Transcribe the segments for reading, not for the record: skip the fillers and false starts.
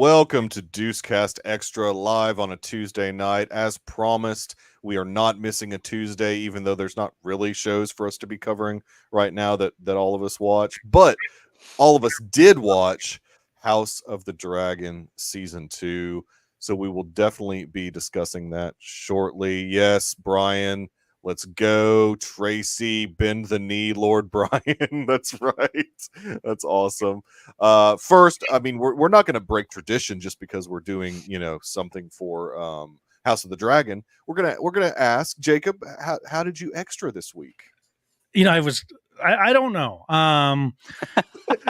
Welcome to Deucecast Extra live on a Tuesday night. As promised, we are not missing a Tuesday, even though there's not really shows for us to be covering right now that all of us watch. But all of us did watch House of the Dragon Season 2, so we will definitely be discussing that shortly. Yes, Brian, let's go. Tracy, bend the knee, Lord Brian. That's right. That's awesome. First, I mean, we're not going to break tradition just because we're doing, something for House of the Dragon. We're gonna ask Jacob, how did you extra this week? I don't know.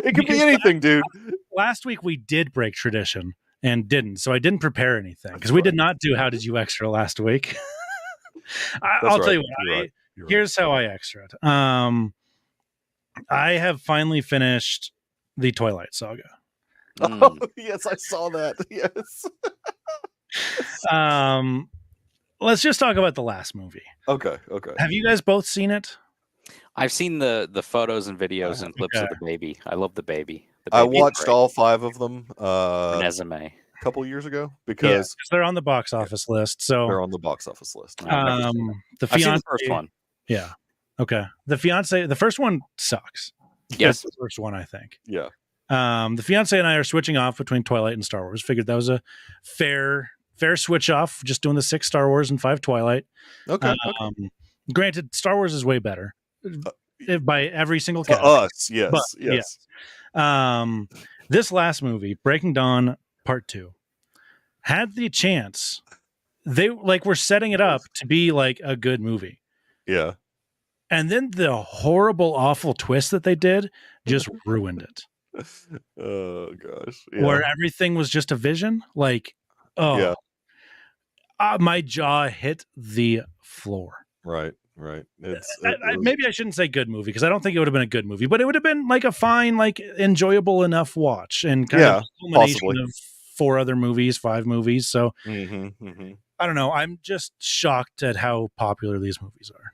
It could be anything, dude. Last week we did break tradition and didn't, so I didn't prepare anything because we did not do How Did You Extra last week. I'll tell you what. Here's how I extra'd. I have finally finished the Twilight Saga. Oh, yes, I saw that. Yes. Let's just talk about the last movie. Okay. Have you guys both seen it? I've seen the photos and videos and clips of the baby. I love the baby. I watched all 5 of them Renesmee. a couple years ago because they're on the box office list. So they're on the box office list. The I've seen the first one. Yeah. Okay. The first one sucks. Yes. That's the first one, I think. Yeah. The fiance and I are switching off between Twilight and Star Wars. Figured that was a fair switch off. Just doing the 6 Star Wars and 5 Twilight. Okay. Granted, Star Wars is way better by every single to category. us. Yes. But, yes. This last movie, Breaking Dawn Part 2, had the chance. They were setting it up to be like a good movie. Yeah. And then the horrible, awful twist that they did just ruined it. Oh gosh. Yeah. Where everything was just a vision. My jaw hit the floor. Right. Maybe I shouldn't say good movie because I don't think it would have been a good movie, but it would have been like a fine, like enjoyable enough watch and kind of a culmination of 4 other movies, 5 movies. So I don't know. I'm just shocked at how popular these movies are.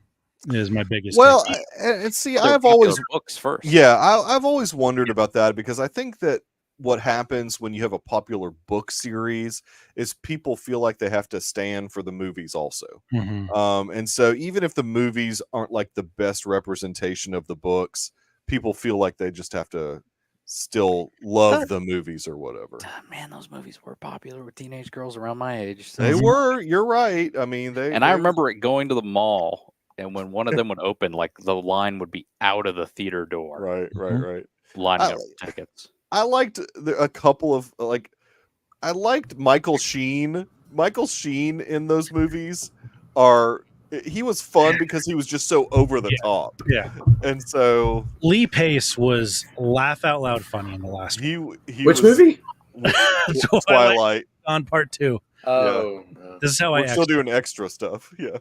Is my biggest. Well, and see, I've always books first. Yeah, I've always wondered about that because I think that what happens when you have a popular book series is people feel like they have to stand for the movies also. And so even if the movies aren't like the best representation of the books, people feel like they just have to still love the movies or whatever. Man, those movies were popular with teenage girls around my age. So. They were. You're right. I mean, I remember it going to the mall, and when one of them would open, like the line would be out of the theater door. Right. Lining up for tickets. I liked a couple of I liked Michael Sheen. Michael Sheen in those movies he was fun because he was just so over the top. Yeah. And so Lee Pace was laugh out loud funny in the last one. Which movie? Twilight on Part 2. Oh. Yeah. This is how We're still doing extra stuff. Yeah.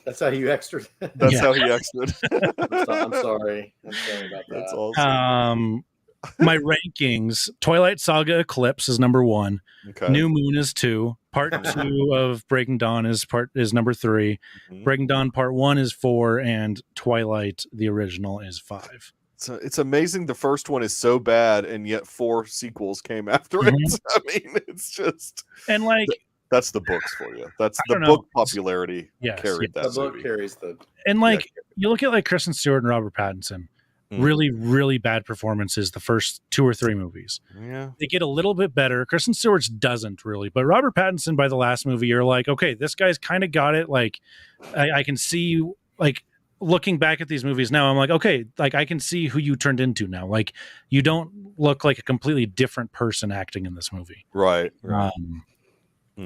That's how you extra. That's how he extra. I'm sorry about that. That's awesome. My rankings: Twilight Saga Eclipse is number 1. Okay. New Moon is 2. Part 2 of Breaking Dawn is number 3. Breaking Dawn Part 1 is 4, and Twilight the original is 5. So it's amazing the first one is so bad, and yet 4 sequels came after it. I mean, it's just and that's the books for you. That's the book popularity carried that. The book carries the and you look at Kristen Stewart and Robert Pattinson. Really, really bad performances the first 2 or 3 movies. Yeah. They get a little bit better. Kristen Stewart's doesn't really, but Robert Pattinson by the last movie, you're like, okay, this guy's kind of got it. Like, I can see, looking back at these movies now, I'm like, okay, I can see who you turned into now. Like, you don't look like a completely different person acting in this movie. Right. But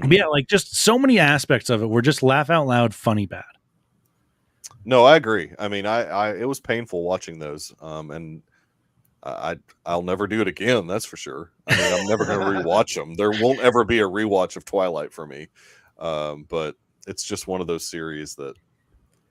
yeah, just so many aspects of it were just laugh out loud, funny bad. No, I agree. I mean, it was painful watching those, and I'll never do it again. That's for sure. I mean, I'm never going to rewatch them. There won't ever be a rewatch of Twilight for me, but it's just one of those series that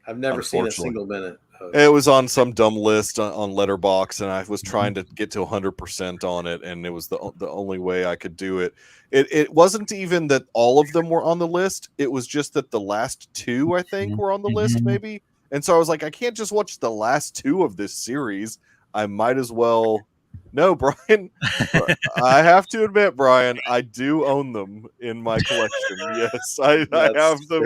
I've never seen a single minute. It was on some dumb list on Letterboxd, and I was trying to get to 100% on it, and it was the only way I could do it. It wasn't even that all of them were on the list. It was just that the last 2, I think, were on the list, maybe. And so I was like, I can't just watch the last 2 of this series. I might as well No, Brian. I have to admit, Brian, I do own them in my collection. Yes, I have them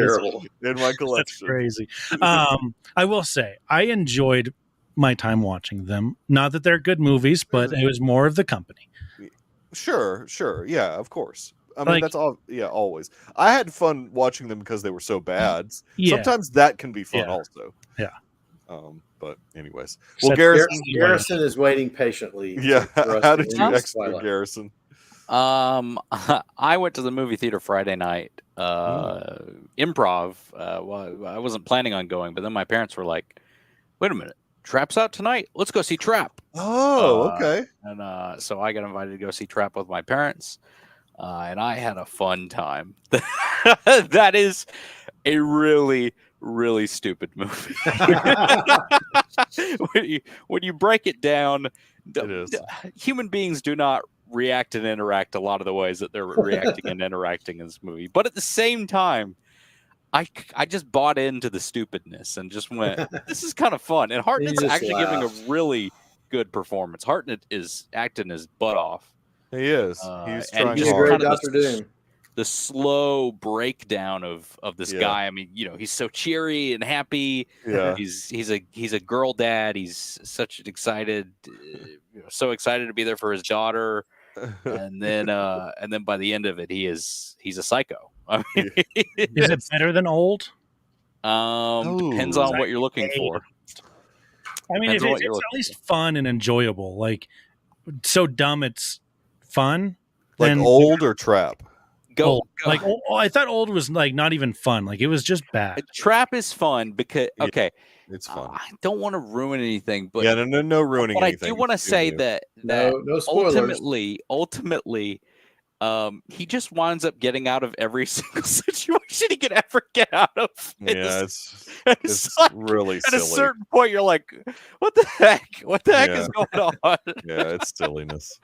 in my collection. That's crazy. I will say, I enjoyed my time watching them. Not that they're good movies, but it was more of the company. Sure. Yeah, of course. I mean, that's all. Yeah, always. I had fun watching them because they were so bad. Yeah. Sometimes that can be fun also. Yeah. But anyways, well, Garrison is waiting patiently. Yeah. How did you exit Garrison? I went to the movie theater Friday night. Improv. Well, I wasn't planning on going, but then my parents were like, "Wait a minute, Trap's out tonight. Let's go see Trap." Oh, okay. And so I got invited to go see Trap with my parents, and I had a fun time. That is a really, really stupid movie. when you break it down, human beings do not react and interact a lot of the ways that they're reacting and interacting in this movie. But at the same time, I just bought into the stupidness and just went, this is kind of fun. And Hartnett's actually giving a really good performance. Hartnett is acting his butt off. He is. He's trying hard. Dr. Doom. The slow breakdown of this guy. I mean, he's so cheery and happy. Yeah. He's a girl dad. He's such an excited, so excited to be there for his daughter. And then by the end of it, he's a psycho. I mean, is it better than Old? Depends on what you're looking for. I mean, it's at least fun and enjoyable. Like, so dumb it's fun. Like Old or Trap? Go. Like, I thought Old was like not even fun. Like, it was just bad. Trap is fun because it's fun. I don't want to ruin anything, but no ruining. But anything. I do want to say that no spoilers. Ultimately, he just winds up getting out of every single situation he could ever get out of. It's like, really silly. At a certain point, you're like, "What the heck? What the heck is going on?" Yeah, it's silliness.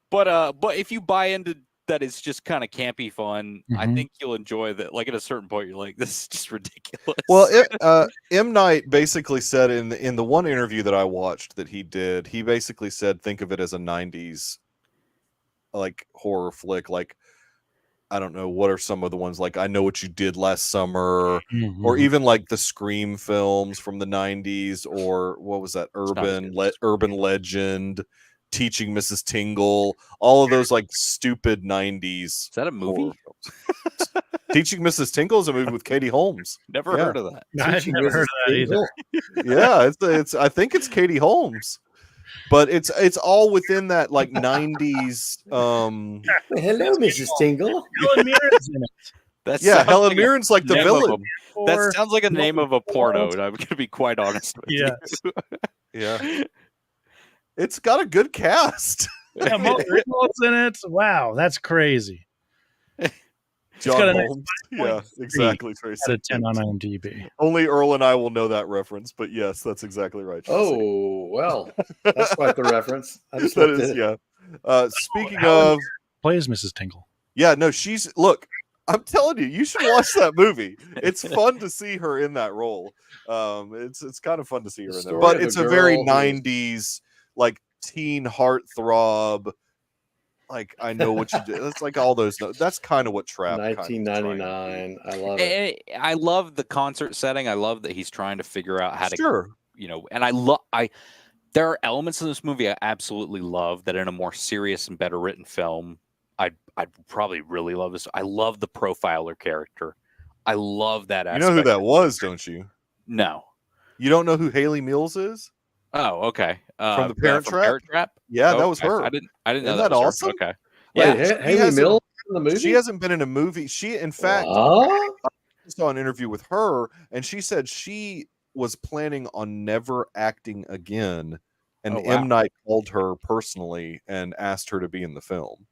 But if you buy into that, it's just kind of campy fun. I think you'll enjoy that. Like at a certain point, you're like, "This is just ridiculous." Well, M. Night basically said in the one interview that I watched that he did, he basically said, think of it as a 90s like horror flick. Like, I don't know, what are some of the ones, like I Know What You Did Last Summer, or even like the Scream films from the 90s, or what was that, Urban Legend, Teaching Mrs. Tingle, all of those like stupid 90s. Is that a movie? Teaching Mrs. Tingle is a movie with Katie Holmes. Never heard of that. I've never heard of that either. Yeah, it's I think it's Katie Holmes. But it's all within that like 90s. Hello, Mrs. Tingle. Helen Mirren's in it. Helen Mirren's like the villain. That sounds like a name of a porno. And I'm going to be quite honest with you. Yeah. It's got a good cast. Yeah, Mo's in it. Wow, that's crazy. John Holmes. Yeah, exactly. Tracy. Out of 10 on IMDb. Only Earl and I will know that reference, but yes, that's exactly right. Tracy. Oh, well, that's quite the reference. That is, yeah. Speaking of, plays Mrs. Tingle. Yeah, no, look, I'm telling you, you should watch that movie. It's fun to see her in that role. It's kind of fun to see her in there, but it's a very 90s like teen heartthrob. Like, I Know What You Did. It's like all those. That's kind of what Trap. 1999. I love it. I love the concert setting. I love that he's trying to figure out how to, and there are elements in this movie I absolutely love that in a more serious and better written film, I'd probably really love this. I love the profiler character. I love that aspect. You know who that was, don't you? No. You don't know who Haley Mills is? Oh, okay. From the Parent Trap? Parent Trap? Yeah, that was her. I didn't know. Isn't that awesome? Okay. Yeah, Haley Mills in the movie. She hasn't been in a movie. She, in fact, I saw an interview with her, and she said she was planning on never acting again. And M. Night called her personally and asked her to be in the film.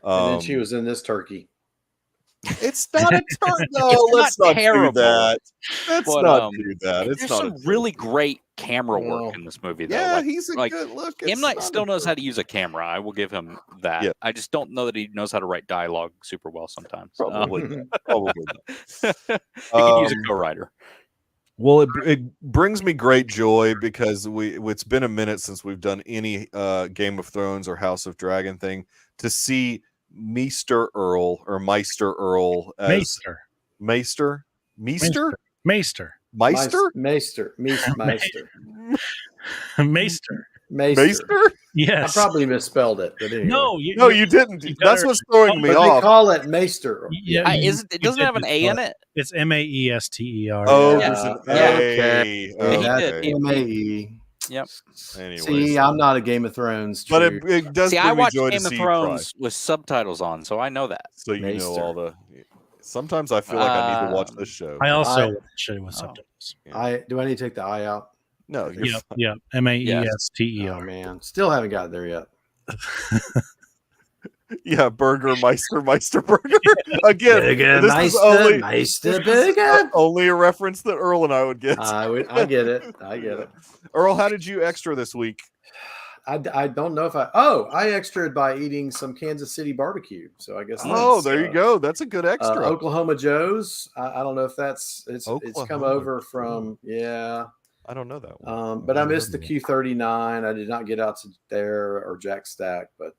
And then she was in this turkey. It's not a turkey. No, let's not do that. Let's not do that. There's some really great camera work in this movie, though. Yeah, he's a good look. M. Night still knows how to use a camera. I will give him that. Yeah. I just don't know that he knows how to write dialogue super well sometimes. Probably not. Probably not. He can use a co-writer. Well, it brings me great joy because it's been a minute since we've done any Game of Thrones or House of Dragon thing to see Meister Earl as Maester. Yes. I probably misspelled it, but anyway. No, you didn't. That's what's throwing me off. They call it Maester. Yeah, it doesn't have an A in it. It's Maester. Oh, there's an A. Okay. He did. MAE. Yep. Anyway, see, I'm not a Game of Thrones. But it does. See, bring I watch me joy Game to of see Thrones with subtitles on, so I know that. So you know all the. Sometimes I feel like I need to watch this show. I also watch it with subtitles. Do I need to take the I out? No. Yeah. Maester. Oh man, still haven't got there yet. Yeah, Burger Meister Burger. Again, this Meister Burger. Only a reference that Earl and I would get. I get it. Earl, how did you extra this week? I don't know if I extraed by eating some Kansas City barbecue. So I guess there you go. That's a good extra. Oklahoma Joe's. I don't know if it's come over from I don't know that one. But I missed the Q39. I did not get out to there or Jack Stack. But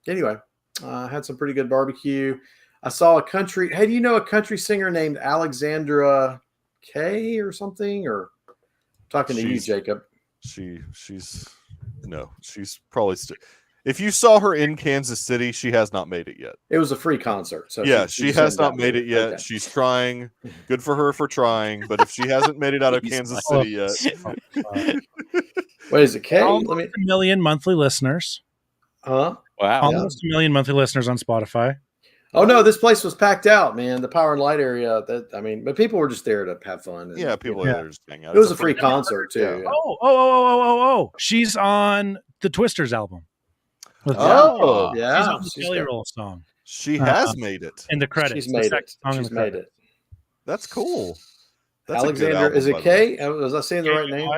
anyway, I had some pretty good barbecue. I saw a country. Hey, do you know a country singer named Alexandra Kay or something? Or talking to you, Jacob? She's probably still. If you saw her in Kansas City, she has not made it yet. It was a free concert. So yeah, she has not made it yet. Okay. She's trying. Good for her for trying. But if she hasn't made it out of Kansas City yet. What is it, Kay? Almost 1 million monthly listeners. Huh? Wow. Almost 1 million monthly listeners on Spotify. Oh no, this place was packed out, man. The Power and Light area. But people were just there to have fun. And, people were there just hang out. It was a free concert too. Yeah. Oh! She's on the Twisters album. Yeah. She's on the Jelly Roll song. She has made it in the credits. She's made it. That's cool. That's Alexander, album, is it Kay? Was I saying the right name?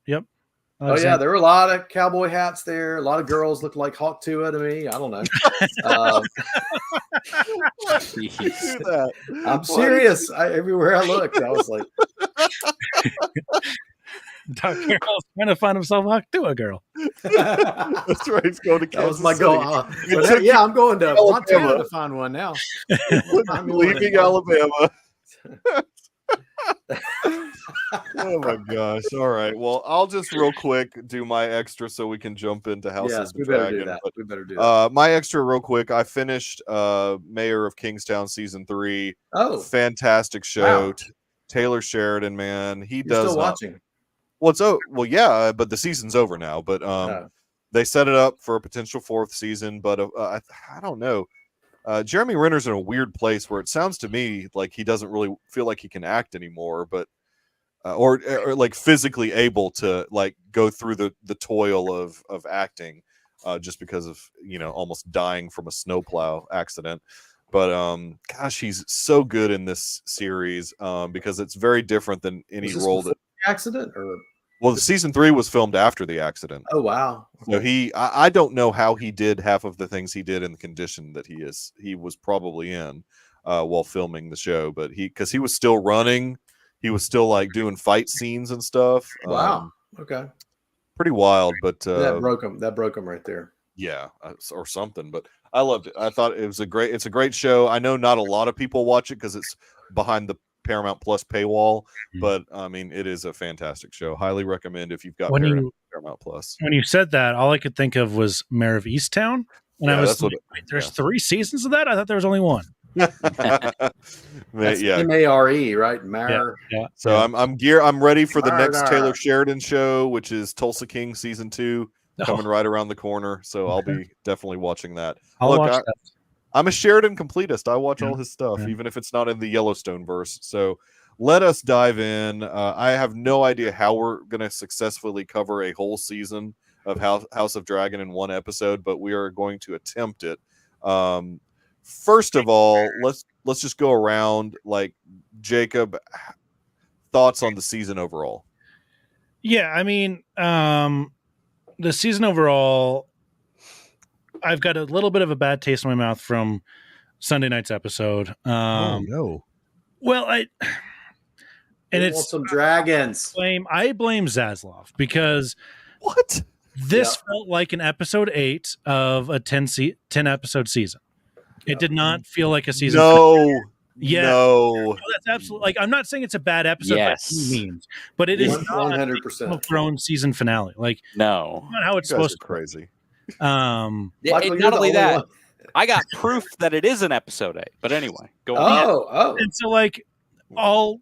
Yep. Oh yeah, there were a lot of cowboy hats there. A lot of girls looked like Hawk Tuah to me. I don't know. I'm serious. Everywhere I looked, I was like, Doc Carroll's trying to find himself a Hawk Tuah girl. That's right. He's going to Kansas. That was my goal. I'm going to Montana to find one now. I'm leaving Alabama. Oh my gosh. All right. Well, I'll just real quick do my extra so we can jump into House of the Dragon. We better do that. My extra real quick. I finished Mayor of Kingstown season 3. Oh, fantastic show. Wow. Taylor Sheridan, man. You're still watching. Well, yeah, but the season's over now. But they set it up for a potential 4th season. But I don't know. Jeremy Renner's in a weird place where it sounds to me like he doesn't really feel like he can act anymore, but or like physically able to like go through the toil of acting, just because of almost dying from a snowplow accident. But gosh, he's so good in this series because it's very different than any role that accident or. Well, season 3 was filmed after the accident. Oh wow! So I don't know how he did half of the things he did in the condition that he was probably in while filming the show. But because he was still running, he was still like doing fight scenes and stuff. Wow. Okay. Pretty wild, but that broke him. That broke him right there. Yeah, or something. But I loved it. I thought it's a great show. I know not a lot of people watch it because it's behind the Paramount Plus paywall, but I mean it is a fantastic show. Highly recommend if you've got Paramount Plus. When you said that, all I could think of was Mayor of Easttown, and I was like, "There's 3 seasons of that." I thought there was only 1. That's M-A-R-E, right? Mayor. Yeah. So I'm ready for the next Taylor Sheridan show, which is Tulsa King season 2 coming right around the corner. So I'll be definitely watching that. I'll watch that. I'm a Sheridan completist. I watch all his stuff, even if it's not in the Yellowstone verse. So let us dive in. I have no idea how we're going to successfully cover a whole season of House of Dragon in one episode, but we are going to attempt it. First of all, let's just go around. Like, Jacob, thoughts on the season overall? Yeah, I mean, the season overall, I've got a little bit of a bad taste in my mouth from Sunday night's episode. Oh no! Well, And we want some dragons. I blame Zaslav because what? This felt like an episode 8 of a 10 episode season. It did not feel like a season. No. That's absolutely, like, I'm not saying it's a bad episode by any means, but it is 100% Game of Thrones season finale. Like, no, not how it's you guys supposed are crazy. Michael, not only that, I got proof that it is an episode 8. But anyway, go on. And so, like, all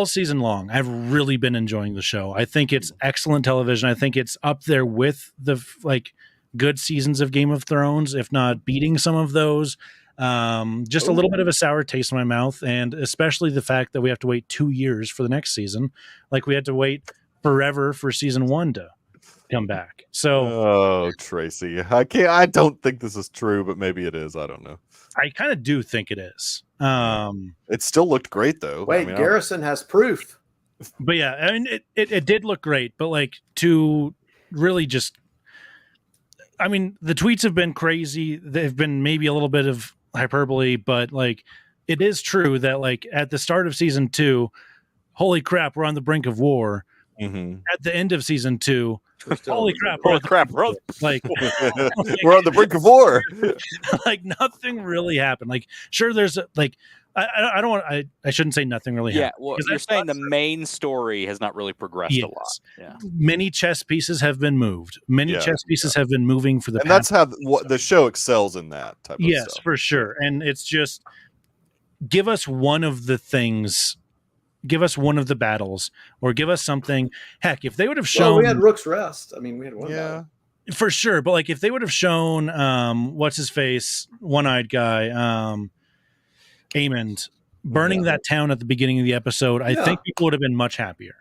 season long, I've really been enjoying the show. I think it's excellent television. I think it's up there with the good seasons of Game of Thrones, if not beating some of those. Just a little bit of a sour taste in my mouth, and especially the fact that we have to wait 2 years for the next season. Like, we had to wait forever for season 1 to come back. So, Tracy, I don't think this is true, but maybe it is. I don't know. I kind of do think it is. It still looked great, though. Wait, Garrison has proof. But yeah, I mean, it did look great, but like, to really just, I mean, the tweets have been crazy. They've been maybe a little bit of hyperbole, but like, it is true that, like, at the start of season 2, holy crap, we're on the brink of war. Mm-hmm. At the end of season 2, holy crap, like, we're on the brink of war. Like, nothing really happened. Like, sure, there's like, I don't want, I shouldn't say nothing really happened. Yeah, well, you're saying the main story has not really progressed a lot. Yeah, many chess pieces have been moved. Many chess pieces have been moving for the. And that's how the show excels in that type of stuff. Yes, for sure. And it's just, give us one of the things. Give us one of the battles, or give us something. Heck, if they would have shown, we had Rook's Rest. I mean, we had one. Yeah, for sure. But like, if they would have shown, what's his face, one-eyed guy, Aemond, burning that town at the beginning of the episode, I think people would have been much happier.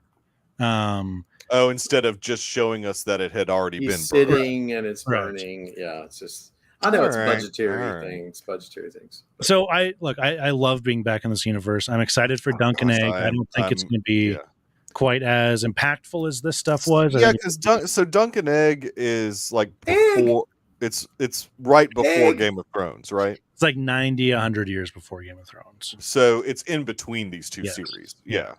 Instead of just showing us that it had already been sitting and it's burning. Yeah, it's just. I know it's budgetary things. So I love being back in this universe. I'm excited for Duncan Egg. I don't think it's going to be quite as impactful as this stuff was. Yeah, because Duncan Egg is like before. It's right before Game of Thrones, right? It's like 90, 100 years before Game of Thrones. So it's in between these two series. Yeah.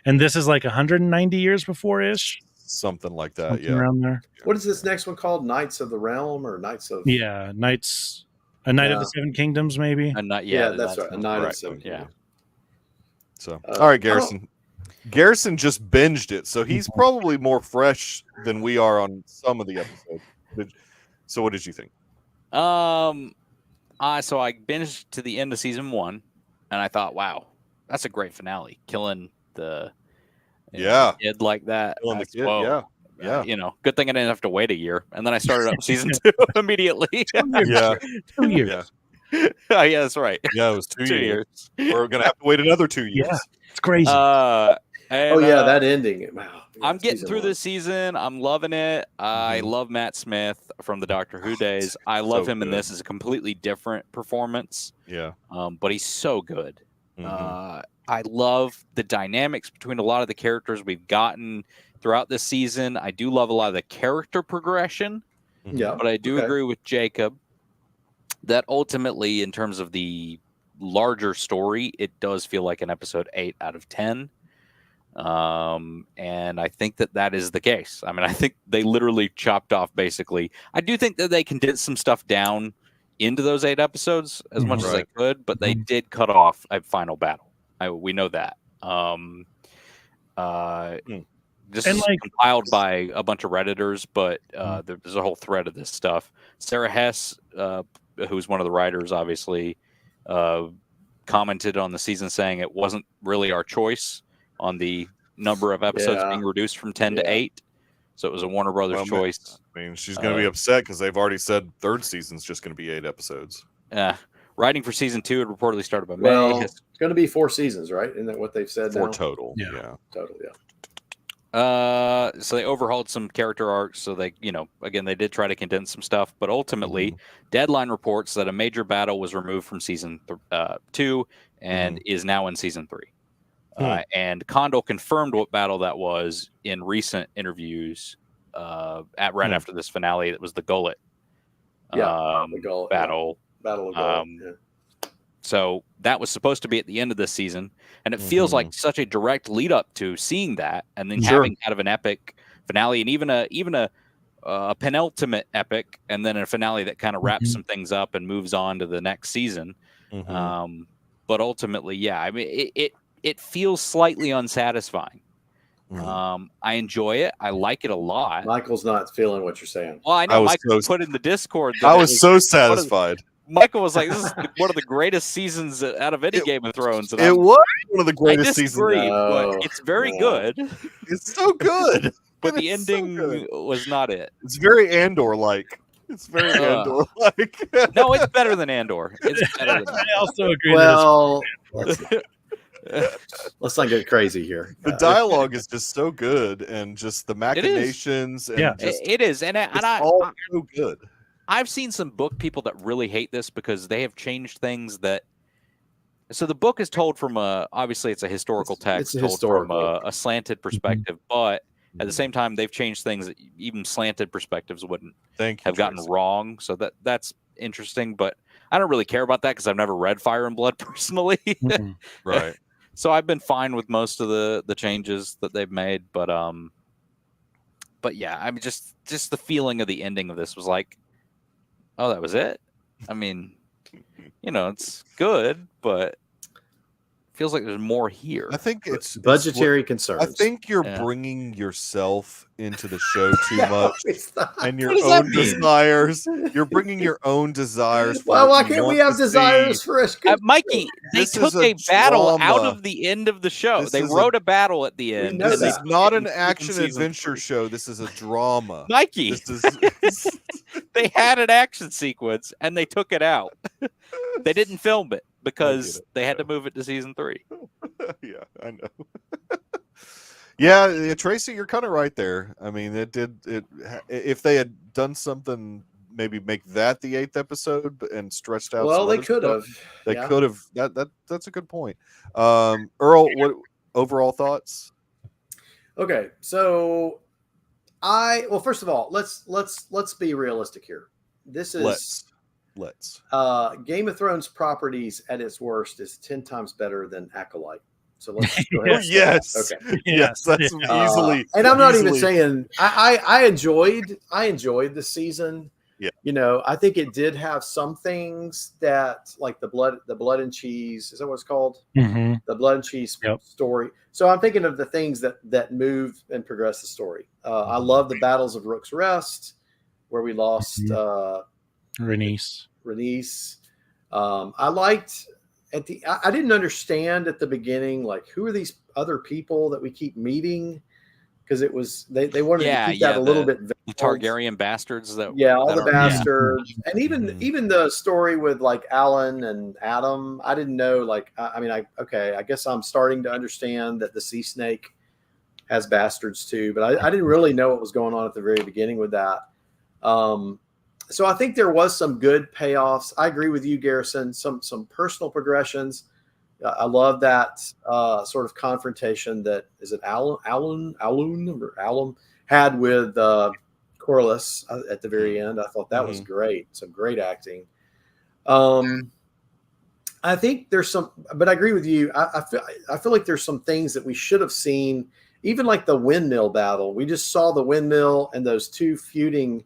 And this is like 190 years before-ish. Something like that, something around there. What is this next one called? Knights of the Realm or Knights of... Yeah, Knights... A Knight of the Seven Kingdoms, maybe? That's right. A Knight of the Seven Kingdoms. So, all right, Garrison. Garrison just binged it, so he's probably more fresh than we are on some of the episodes. So what did you think? So I binged to the end of season 1, and I thought, wow, that's a great finale. Killing the... kid like that. The kid, yeah. Good thing I didn't have to wait a year. And then I started up season 2 immediately. 2 years. 2 years. Yeah, that's right. Yeah, it was 2 years. We're gonna have to wait another 2 years. Yeah, it's crazy. That ending. Wow. I'm getting through this season. I'm loving it. I love Matt Smith from the Doctor Who days. I love him in this. It's a completely different performance. Yeah. But he's so good. I love the dynamics between a lot of the characters we've gotten throughout this season. I do love a lot of the character progression. Yeah. But I do agree with Jacob that ultimately, in terms of the larger story, it does feel like an episode 8 out of 10. And I think that is the case. I mean, I think they literally chopped off basically. I do think that they condensed some stuff down into those 8 episodes as much as they could, but they did cut off a final battle. We know that. This is compiled by a bunch of Redditors, but there's a whole thread of this stuff. Sarah Hess, who's one of the writers, obviously, commented on the season saying it wasn't really our choice on the number of episodes being reduced from 10 to 8. So it was a Warner Brothers choice. I mean, she's going to be upset because they've already said third season's just going to be 8 episodes. Writing for season 2 had reportedly started by May. Well, it's going to be 4 seasons, right? Isn't that what they've said? 4 now? total. Total. So they overhauled some character arcs. So they, again, they did try to condense some stuff, but ultimately, Deadline reports that a major battle was removed from season 2 and is now in season 3. And Condell confirmed what battle that was in recent interviews after this finale. It was the Gullet. The Gullet battle. Battle of Gullet. So that was supposed to be at the end of this season, and it feels like such a direct lead up to seeing that, and then having kind of an epic finale, and even a penultimate epic, and then a finale that kind of wraps some things up and moves on to the next season. But ultimately, yeah, I mean, it feels slightly unsatisfying. I enjoy it. I like it a lot. Michael's not feeling what you're saying. Well, I know Michael put in the Discord. I was so satisfied. Michael was like, "This is one of the greatest seasons out of any Game of Thrones." And it was one of the greatest seasons. But it's very good. It's so good. But the ending was not it. It's very Andor-like. It's very Andor-like. No, it's better than Andor. It's better than I also agree. Well, let's not get crazy here. The dialogue is just so good, and just the machinations. And it is, and all so good. I've seen some book people that really hate this because they have changed things that. So the book is told from obviously it's a historical text told from a slanted perspective, but at the same time they've changed things that even slanted perspectives wouldn't have gotten wrong. So that's interesting, but I don't really care about that because I've never read Fire and Blood personally. Right. So I've been fine with most of the changes that they've made, but yeah, I mean just the feeling of the ending of this was like, oh, that was it? I mean, it's good, but feels like there's more here. I think it's budgetary concerns. I think you're bringing yourself into the show too much, and your own desires. You're bringing your own desires. Well, why can't we have desires for us? Mikey, they took a battle out of the end of the show. They wrote a battle at the end. This is not an action adventure show. This is a drama. Mikey, they had an action sequence and they took it out. They didn't film it because they had to move it to season 3. Yeah, I know. Yeah, Tracy, you're kind of right there. I mean, if they had done something, maybe make that the 8th episode and stretched out. Well, they could have. They could have. That's a good point. Earl, what overall thoughts? Okay, so first of all, let's be realistic here. This is let's Game of Thrones properties at its worst is 10 times better than Acolyte. So let's go ahead. Yes. Okay. Yes, that's easily. And I'm not even saying I enjoyed the season. Yeah. I think it did have some things that, like the blood and cheese. Is that what it's called? Mm-hmm. The blood and cheese story. So I'm thinking of the things that move and progress the story. I love the battles of Rook's Rest, where we lost Rhaenys. I liked I didn't understand at the beginning, like, who are these other people that we keep meeting? Because it was they wanted to keep that a little bit vague. The Targaryen bastards all the bastards, and even the story with like Alan and Adam. I didn't know, like, I guess I'm starting to understand that the sea snake has bastards too, but I didn't really know what was going on at the very beginning with that. So I think there was some good payoffs. I agree with you, Garrison. Some personal progressions. I love that sort of confrontation that Alun had with Corlys at the very end. I thought that was great. Some great acting. I think there's some, but I agree with you. I feel like there's some things that we should have seen, even like the windmill battle. We just saw the windmill and those two feuding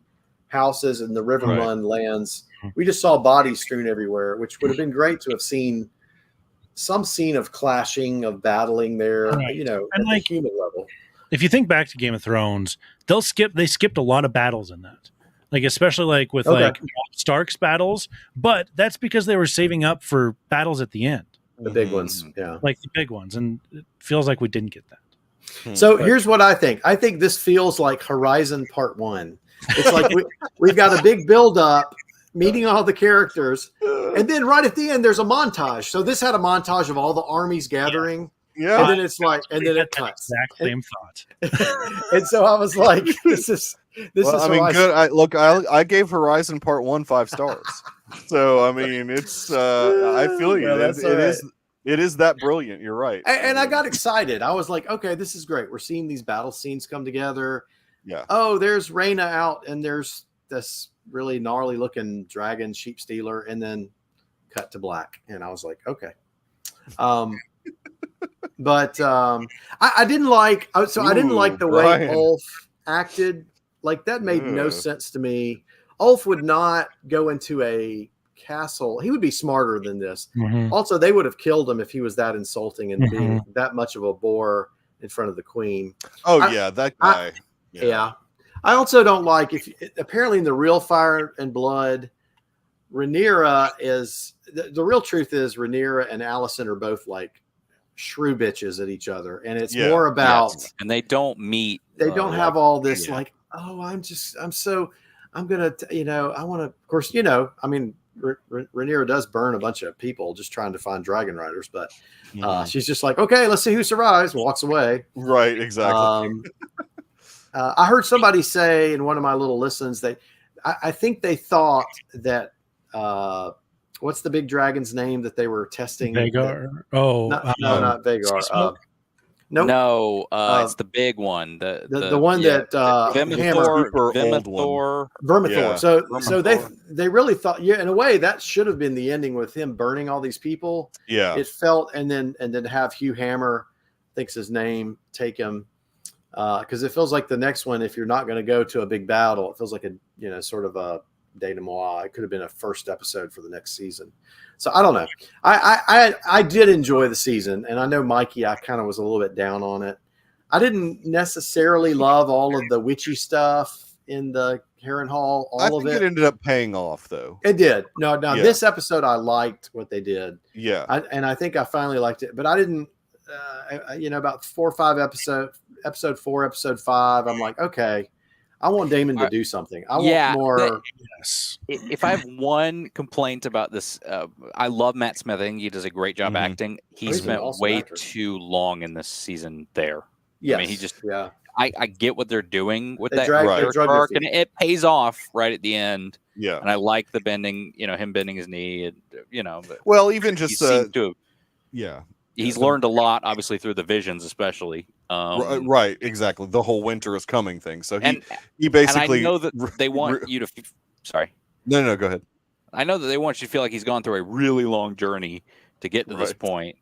houses in the Riverrun lands. We just saw bodies strewn everywhere, which would have been great to have seen some scene of clashing, of battling there, and like human level. If you think back to Game of Thrones, they skipped a lot of battles in that. Like, especially like with like Stark's battles, but that's because they were saving up for battles at the end. The big ones. Yeah. Like the big ones. And it feels like we didn't get that. So here's what I think. I think this feels like Horizon Part 1. It's like we've got a big build up, meeting all the characters, and then right at the end there's a montage. So this had a montage of all the armies gathering. Yeah. And then it's like, and then it cuts. Exact same thought. And so I was like, this is I mean, good. I gave Horizon Part 1 5 stars. So I mean, it's I feel you. It is that brilliant. You're right. And I got excited. I was like, okay, this is great. We're seeing these battle scenes come together. Yeah. Oh, there's Rhaena out, and there's this really gnarly looking dragon sheep stealer, and then cut to black, and I was like, okay. But I didn't like. So I didn't like the way Ulf acted. Like that made no sense to me. Ulf would not go into a castle. He would be smarter than this. Mm-hmm. Also, they would have killed him if he was that insulting and being that much of a bore in front of the queen. That guy. Yeah. I also don't like apparently in the real Fire and Blood, Rhaenyra is the real truth is Rhaenyra and Alicent are both like shrew bitches at each other, and it's more about and they don't meet. They don't have all this like, oh, I'm gonna, I want to. Of course, I mean, Rhaenyra does burn a bunch of people just trying to find dragon riders, but she's just like, okay, let's see who survives, and walks away. Right, exactly. I heard somebody say in one of my little listens that I think they thought that what's the big dragon's name that they were testing? Vagar. Not Vagar. No, it's the big one. The one that Vermithor. So they really thought, in a way that should have been the ending with him burning all these people. Yeah, it felt, and then have Hugh Hammer, I think's his name, take him, because it feels like the next one, if you're not going to go to a big battle, it feels like a sort of a denouement. It could have been a first episode for the next season. So I don't know. I did enjoy the season, and I know Mikey, I kind of was a little bit down on it. I didn't necessarily love all of the witchy stuff in the Harrenhal. I think it ended up paying off, though. It did. No, this episode I liked what they did. Yeah, and I think I finally liked it, but I didn't. About 4 or 5 episode 4, episode 5, I'm like, okay, I want Damon to do something. I want more. If I have one complaint about this, I love Matt Smith. I think he does a great job acting. He spent way too long in this season there. Yes. I mean, he just. Yeah. I get what they're doing with that character arc, and it pays off right at the end. Yeah. And I like the bending. Him bending his knee. And, well, even just he's learned a lot, obviously, through the visions, especially. Right, exactly. The whole winter is coming thing. So he basically. And I know that they want you to. Sorry. No, go ahead. I know that they want you to feel like he's gone through a really long journey to get to this point.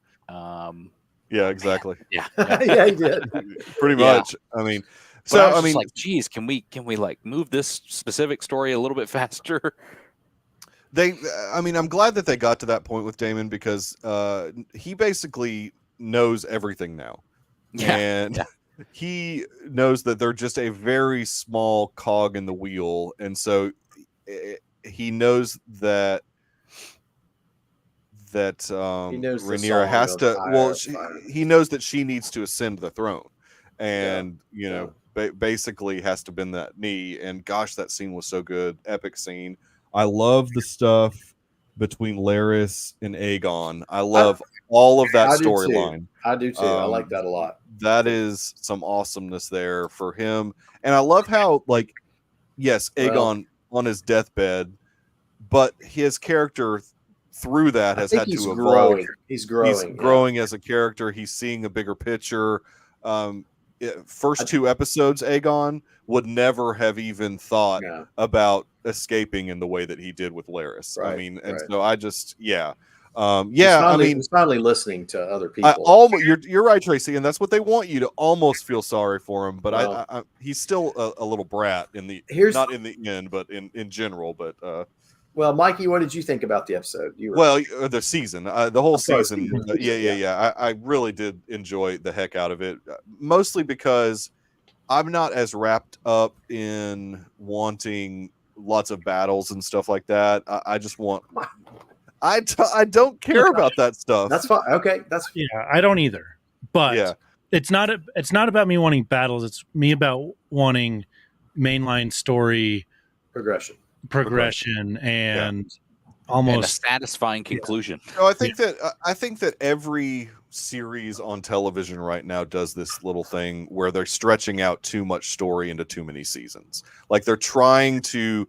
Yeah, exactly. Yeah, yeah, he did. Pretty much. I mean, like, geez, can we like move this specific story a little bit faster? I'm glad that they got to that point with Damon, because he basically knows everything now. Yeah. And he knows that they're just a very small cog in the wheel. And so he knows that Rhaenyra has to, he knows that she needs to ascend the throne, and, basically has to bend that knee. And gosh, that scene was so good. Epic scene. I love the stuff between Larys and Aegon. I love all of that storyline. I do too. I like that a lot. That is some awesomeness there for him. And I love how, yes, Aegon on his deathbed, but his character through that has had to evolve. He's growing. He's growing as a character. He's seeing a bigger picture. First 2 episodes, Aegon would never have even thought about escaping in the way that he did with Larys. Right, I mean, and right. so I just, He's finally listening to other people. You're right, Tracy, and that's what they want you to almost feel sorry for him. But I he's still a little brat not in the end, but in general. But well, Mikey, what did you think about the episode? The season, the whole season. I really did enjoy the heck out of it, mostly because I'm not as wrapped up in wanting lots of battles and stuff like that. I just want. I don't care about that stuff. That's fine. Okay, I don't either. But it's not about me wanting battles. It's me about wanting mainline story progression and almost and a satisfying conclusion. No, I think that every series on television right now does this little thing where they're stretching out too much story into too many seasons. Like they're trying to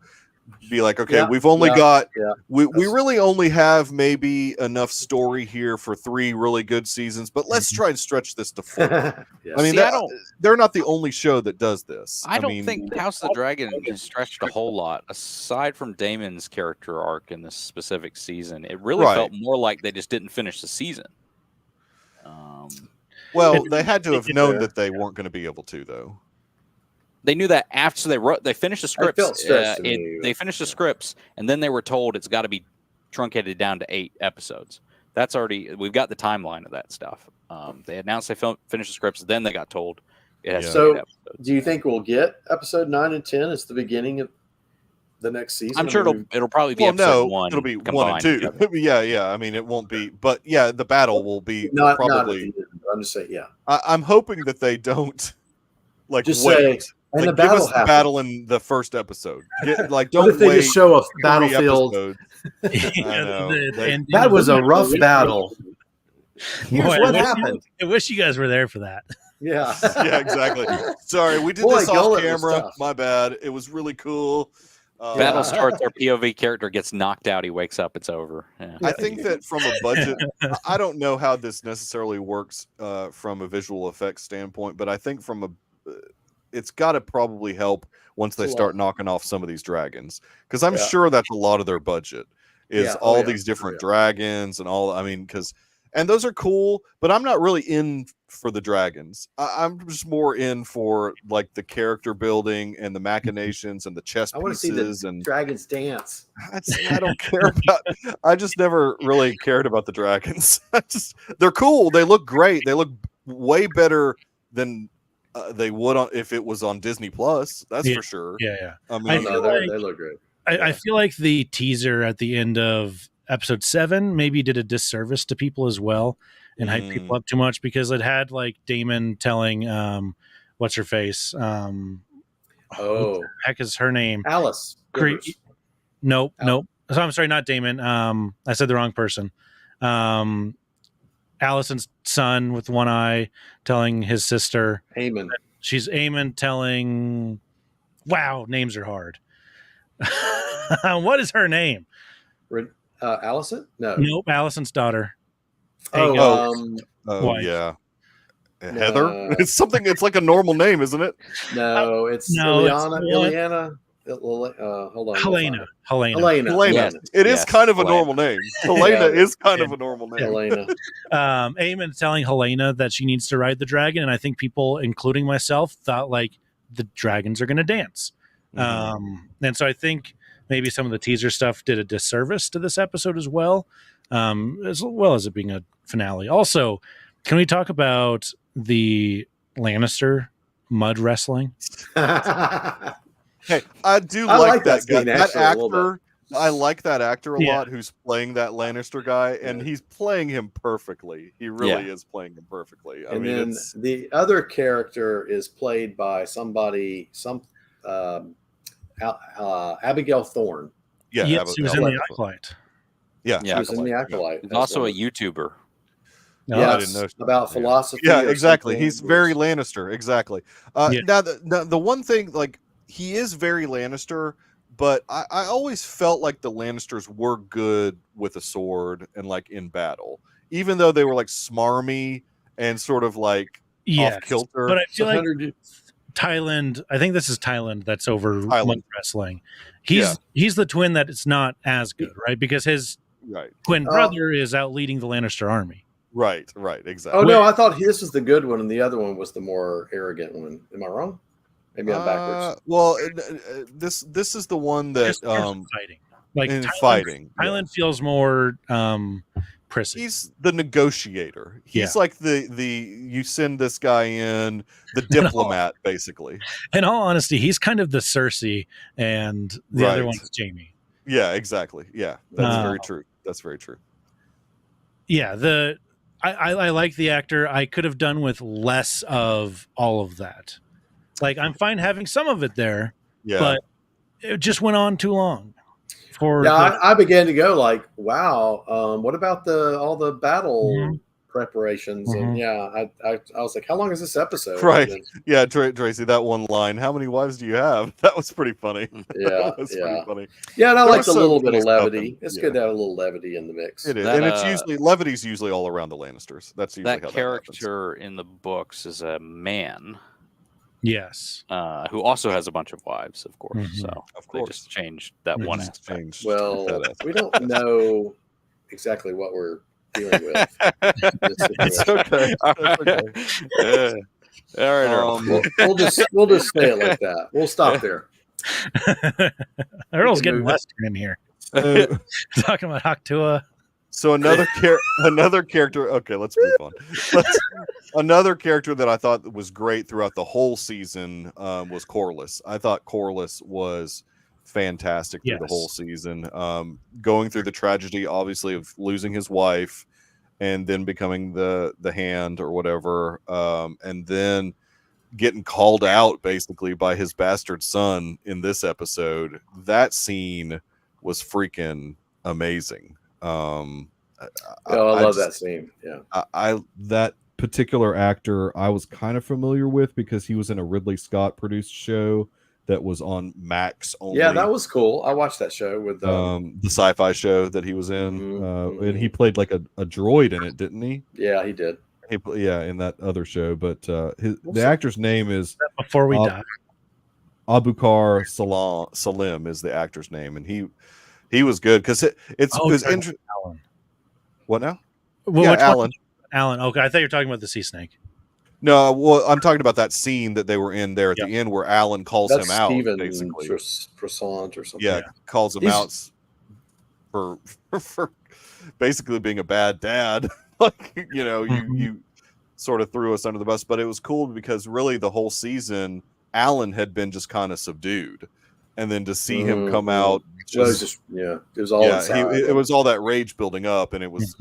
be like, okay, we've only got we really only have maybe enough story here for 3 really good seasons, but let's try and stretch this to 4. I mean, they're not the only show that does this. I don't think House of the Dragon has stretched a whole lot aside from Damon's character arc in this specific season. It really felt more like they just didn't finish the season. Well, they had to have known that they weren't going to be able to, though. They knew that after they finished the scripts. They finished the scripts, and then they were told it's got to be truncated down to 8 episodes. That's already, we've got the timeline of that stuff. They announced they finished the scripts, then they got told it has to be 8 episodes. Do you think we'll get episode 9 and 10 as the beginning of the next season? I'm sure it'll probably be episode 1. It'll be combined 1 and 2. Yeah. I mean, it won't be, but yeah, the battle will be probably. I'm just saying, yeah. I'm hoping that they don't just wait. Say, and the battle give us the battle in the first episode. Don't what if they just show a battlefield? That was a rough battle. Here's what happened. I wish you guys were there for that. Yeah. Yeah, exactly. Sorry, we did this off camera. My bad. It was really cool. Battle starts, our POV character gets knocked out, he wakes up, it's over. Yeah. I think that from a budget, I don't know how this necessarily works from a visual effects standpoint, but I think from it's got to probably help once they start knocking off some of these dragons, because I'm sure that's a lot of their budget is all these different dragons and all. I mean, and those are cool, but I'm not really in for the dragons. I'm just more in for like the character building and the machinations and the chess pieces. I want to see the dragons dance. I don't care about. I just never really cared about the dragons. They're cool. They look great. They look way better than they would if it was on Disney Plus. That's for sure. Yeah. I mean, they look great. I feel like the teaser at the end of episode 7 maybe did a disservice to people as well and hyped people up too much, because it had like Damon telling what's her face what the heck is her name, Alice. Nope. So I'm sorry, not Damon. I said the wrong person. Allison's son with one eye telling his sister Aemon. She's Aemon telling, wow, names are hard. What is her name? Allison? No. Nope, Allison's daughter. Yeah. Heather? It's something, it's like a normal name, isn't it? No, it's Ileana. Hold on. Helena. Yes. It is kind of a normal name. Helena is kind of a normal name. Helena. Aemon telling Helena that she needs to ride the dragon, and I think people, including myself, thought like the dragons are going to dance. And so I think maybe some of the teaser stuff did a disservice to this episode as well as it being a finale. Also, can we talk about the Lannister mud wrestling? Hey, I do like that guy. That actor, I like that actor a lot who's playing that Lannister guy, and he's playing him perfectly. He really is playing him perfectly. I mean, the other character is played by Abigail Thorne. Yeah, yes, she was in The Acolyte. Yeah, she was in The Acolyte. He's also a YouTuber. I didn't know about philosophy. Yeah, exactly. He's very Lannister. Exactly. Now, the one thing, like, he is very Lannister, but I always felt like the Lannisters were good with a sword and like in battle, even though they were like smarmy and sort of like off kilter. But I feel like Thailand, I think this is Thailand that's over mud wrestling. He's the twin that it's not as good, right? Because his twin brother is out leading the Lannister army. Right, exactly. Oh no, I thought this was the good one, and the other one was the more arrogant one. Am I wrong? Maybe I'm backwards. Well, this is the one that fighting, like fighting. Thailand feels more prissy. He's the negotiator. He's like the you send this guy in, the diplomat, basically. In all honesty, he's kind of the Cersei, and the other one's Jaime. Yeah, exactly. Yeah, that's very true. That's very true. Yeah, I like the actor. I could have done with less of all of that. Like, I'm fine having some of it there, but it just went on too long. I began to go like, wow, what about all the battle preparations. And I was like, how long is this episode? Right. Yeah, Tracy, that one line, how many wives do you have? That was pretty funny. Yeah. Pretty funny. Yeah, and I like a little bit of levity. It's good to have a little levity in the mix. It is. And it's usually, levity's usually all around the Lannisters. That's usually that how character in the books is a man. Yes. Who also has a bunch of wives, of course. Mm-hmm. So they just changed that one aspect. Well, we don't know exactly what we're dealing with. It's okay. All right, Earl. We'll just say it like that. We'll stop there. Earl's getting Western in here. Talking about Haktua. So another character. Okay, let's move on. Another character that I thought was great throughout the whole season was Corlys. I thought Corlys was fantastic through the whole season. Going through the tragedy, obviously, of losing his wife, and then becoming the hand or whatever, and then getting called out basically by his bastard son in this episode. That scene was freaking amazing. I love that scene. Yeah, that particular actor I was kind of familiar with because he was in a Ridley Scott produced show that was on Max only. Yeah, that was cool. I watched that show with the sci-fi show that he was in, and he played like a droid in it, didn't he? Yeah, he did. In that other show. But the actor's name is Before We Die. Abukar Salim is the actor's name, and he was good because it was interesting. What now? Well, Alan. Alan. Okay, I thought you were talking about the sea snake. No, well, I'm talking about that scene that they were in there at the end where Alan calls him out. Steven basically, Croissant or something. Yeah, calls him out for basically being a bad dad. Like, you sort of threw us under the bus, but it was cool because really the whole season, Alan had been just kind of subdued, and then to see him come out, it was all it was all that rage building up, and it was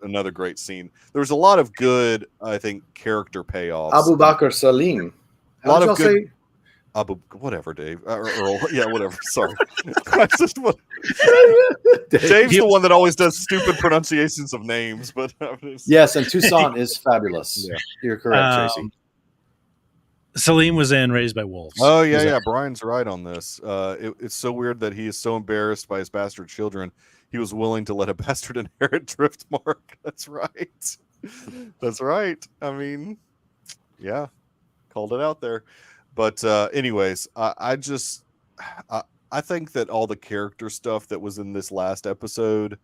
another great scene. There was a lot of good, I think, character payoffs. Abubakar Salim. A lot of good. Whatever, Dave. Earl. Yeah, whatever. Sorry. Dave's the one that always does stupid pronunciations of names, but yes, and Toussaint is fabulous. Yeah, you're correct, Tracy. Salim was in Raised by Wolves. Oh yeah. Brian's right on this. It's so weird that he is so embarrassed by his bastard children, he was willing to let a bastard inherit Driftmark. That's right. That's right. I mean, yeah, called it out there. But anyways, I think that all the character stuff that was in this last episode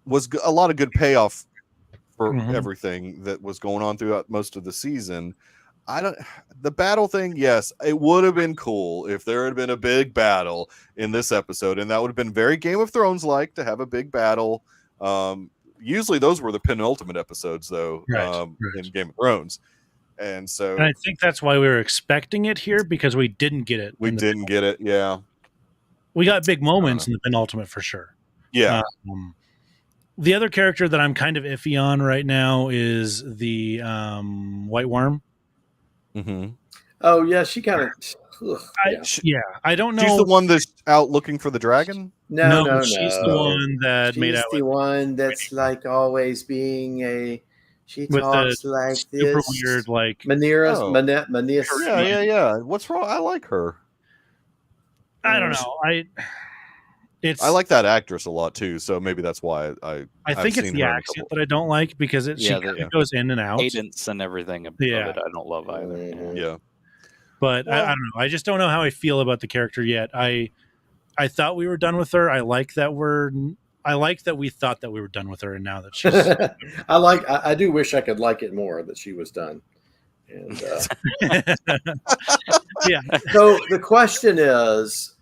was a lot of good payoff for everything that was going on throughout most of the season. The battle thing, yes, it would have been cool if there had been a big battle in this episode, and that would have been very Game of Thrones like to have a big battle. Usually those were the penultimate episodes, though, in Game of Thrones. And I think that's why we were expecting it here, because we didn't get it. We didn't get it. Yeah. We got big moments in the penultimate for sure. Yeah. The other character that I'm kind of iffy on right now is the White Worm. Mm-hmm. Oh yeah. She kind of, I don't know. She's the one that's out looking for the dragon. No. She's the one that made out. She's the one that's like always being a. She with talks like super this. Weird, like Manira. Yeah. What's wrong? I like her. I don't know. I like that actress a lot too, so maybe that's why I think it's the accent that I don't like, because she goes in and out. Cadence and everything about it I don't love either. Yeah. But I don't know. I just don't know how I feel about the character yet. I thought we were done with her. I like that we thought that we were done with her, and now that she's I do wish I could like it more that she was done. And yeah. So the question is,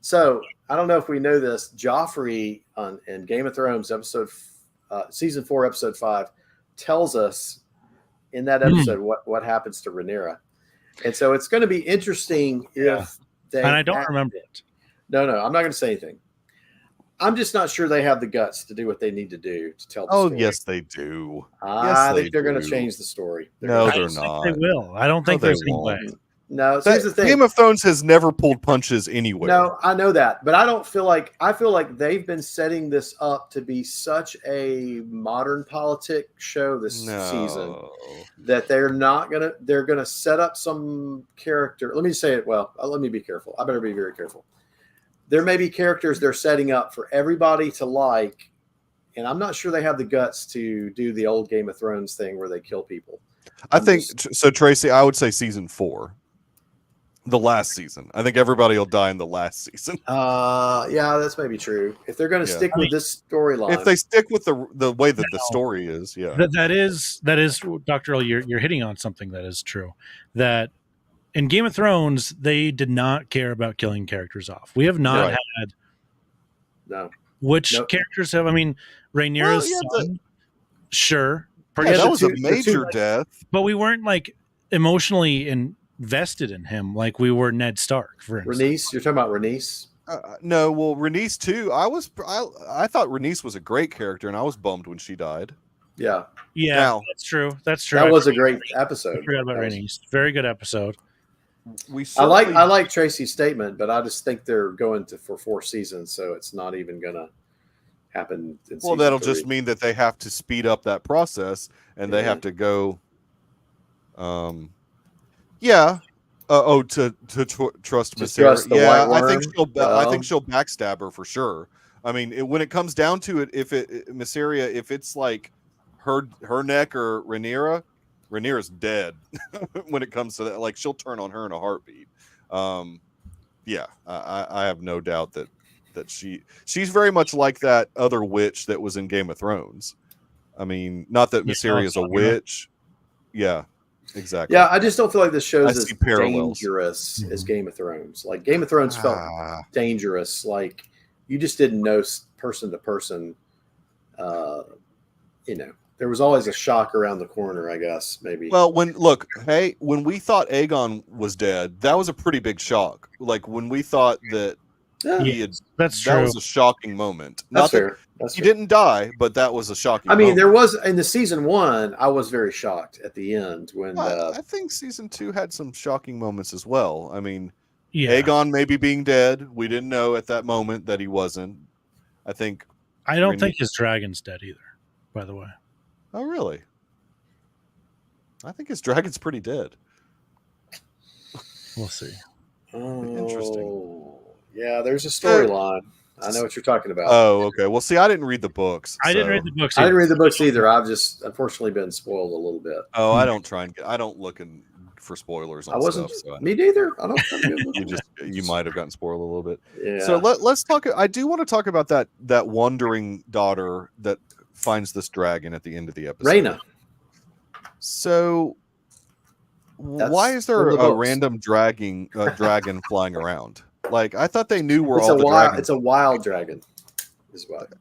so I don't know if we know this. Joffrey in Game of Thrones season 4, episode 5 tells us in that episode what happens to Rhaenyra. And so it's going to be interesting if they. And I don't remember it. No, I'm not going to say anything. I'm just not sure they have the guts to do what they need to do to tell the story. Oh, yes, they do. I think they're going to change the story. They're not. They will. I don't think there's any way. No, so here's the thing. Game of Thrones has never pulled punches anywhere. No, I know that, but I feel like they've been setting this up to be such a modern politic show this season that they're gonna set up some character. Let me say it. Well, let me be careful. I better be very careful. There may be characters they're setting up for everybody to like, and I'm not sure they have the guts to do the old Game of Thrones thing where they kill people. I think so, Tracy. I would say season 4. The last season. I think everybody will die in the last season. Yeah, that's maybe true. If they're going to stick with this storyline. If they stick with the way that the story is, yeah. That is Dr. Earl, you're hitting on something that is true. That in Game of Thrones, they did not care about killing characters off. We have not had characters have, I mean, Rhaenyra's son, sure. That was a major death. But we weren't like emotionally invested in him like we were Ned Stark, for instance. Rhaenys, you're talking about Rhaenys? No, well, Rhaenys too. I thought Rhaenys was a great character, and I was bummed when she died. Yeah, that's true. That's true. That was a great episode. I forgot about Rhaenys. Very good episode. I like Tracy's statement, but I just think they're going for 4 seasons, so it's not even gonna happen. Well, that'll just mean that they have to speed up that process, and they have to go. To trust Mysaria. Yeah, I think she'll backstab her for sure. I mean, when it comes down to it, if it's like her neck or Rhaenyra's dead when it comes to that. Like, she'll turn on her in a heartbeat. I have no doubt that she's very much like that other witch that was in Game of Thrones. I mean, not that Mysaria is a witch. Yeah. Exactly. Yeah, I just don't feel like this show's as dangerous as Game of Thrones. Like, Game of Thrones felt dangerous. Like, you just didn't know person to person. There was always a shock around the corner, I guess, maybe. Well, when we thought Aegon was dead, that was a pretty big shock. Like, when we thought that that's true. That was a shocking moment. That's fair. He didn't die, but that was a shocking moment. There was in the season 1, I was very shocked at the end when I think season 2 had some shocking moments as well. I mean, Aegon maybe being dead, we didn't know at that moment that he wasn't. I don't think his dragon's dead either, by the way. Oh, really? I think his dragon's pretty dead. We'll see. Interesting. Yeah, there's a storyline. I know what you're talking about. Oh, okay. Well, see, I didn't read the books. I didn't read the books. I didn't read the books either. I've just unfortunately been spoiled a little bit. Oh, I don't look for spoilers on stuff. So me neither. I don't. You might have gotten spoiled a little bit. Yeah. So let's talk. I do want to talk about that wandering daughter that finds this dragon at the end of the episode. Rhaena. So why is there a random dragon flying around? Like, I thought they knew where all the dragons. It's a wild dragon, is what.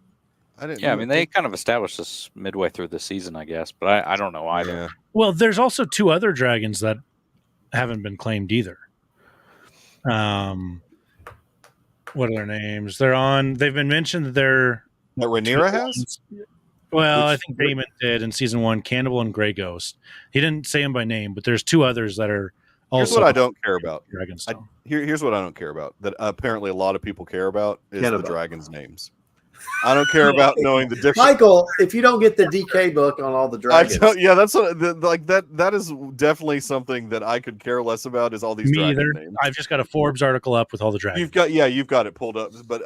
I didn't. Yeah, I mean, they kind of established this midway through the season, I guess, but I don't know either. Yeah. Well, there's also 2 other dragons that haven't been claimed either. What are their names? They've been mentioned that they're. That Rhaenyra has? Well, I think Daemon did in season 1, Cannibal and Grey Ghost. He didn't say them by name, but there's 2 others that are. Here's what I don't care about. Dragonstone. Here's what I don't care about. That apparently a lot of people care about is the dragons' names. I don't care about knowing the difference. Michael, if you don't get the DK book on all the dragons, that's that is definitely something that I could care less about. Is all these dragon names? I've just got a Forbes article up with all the dragons. You've got it pulled up, but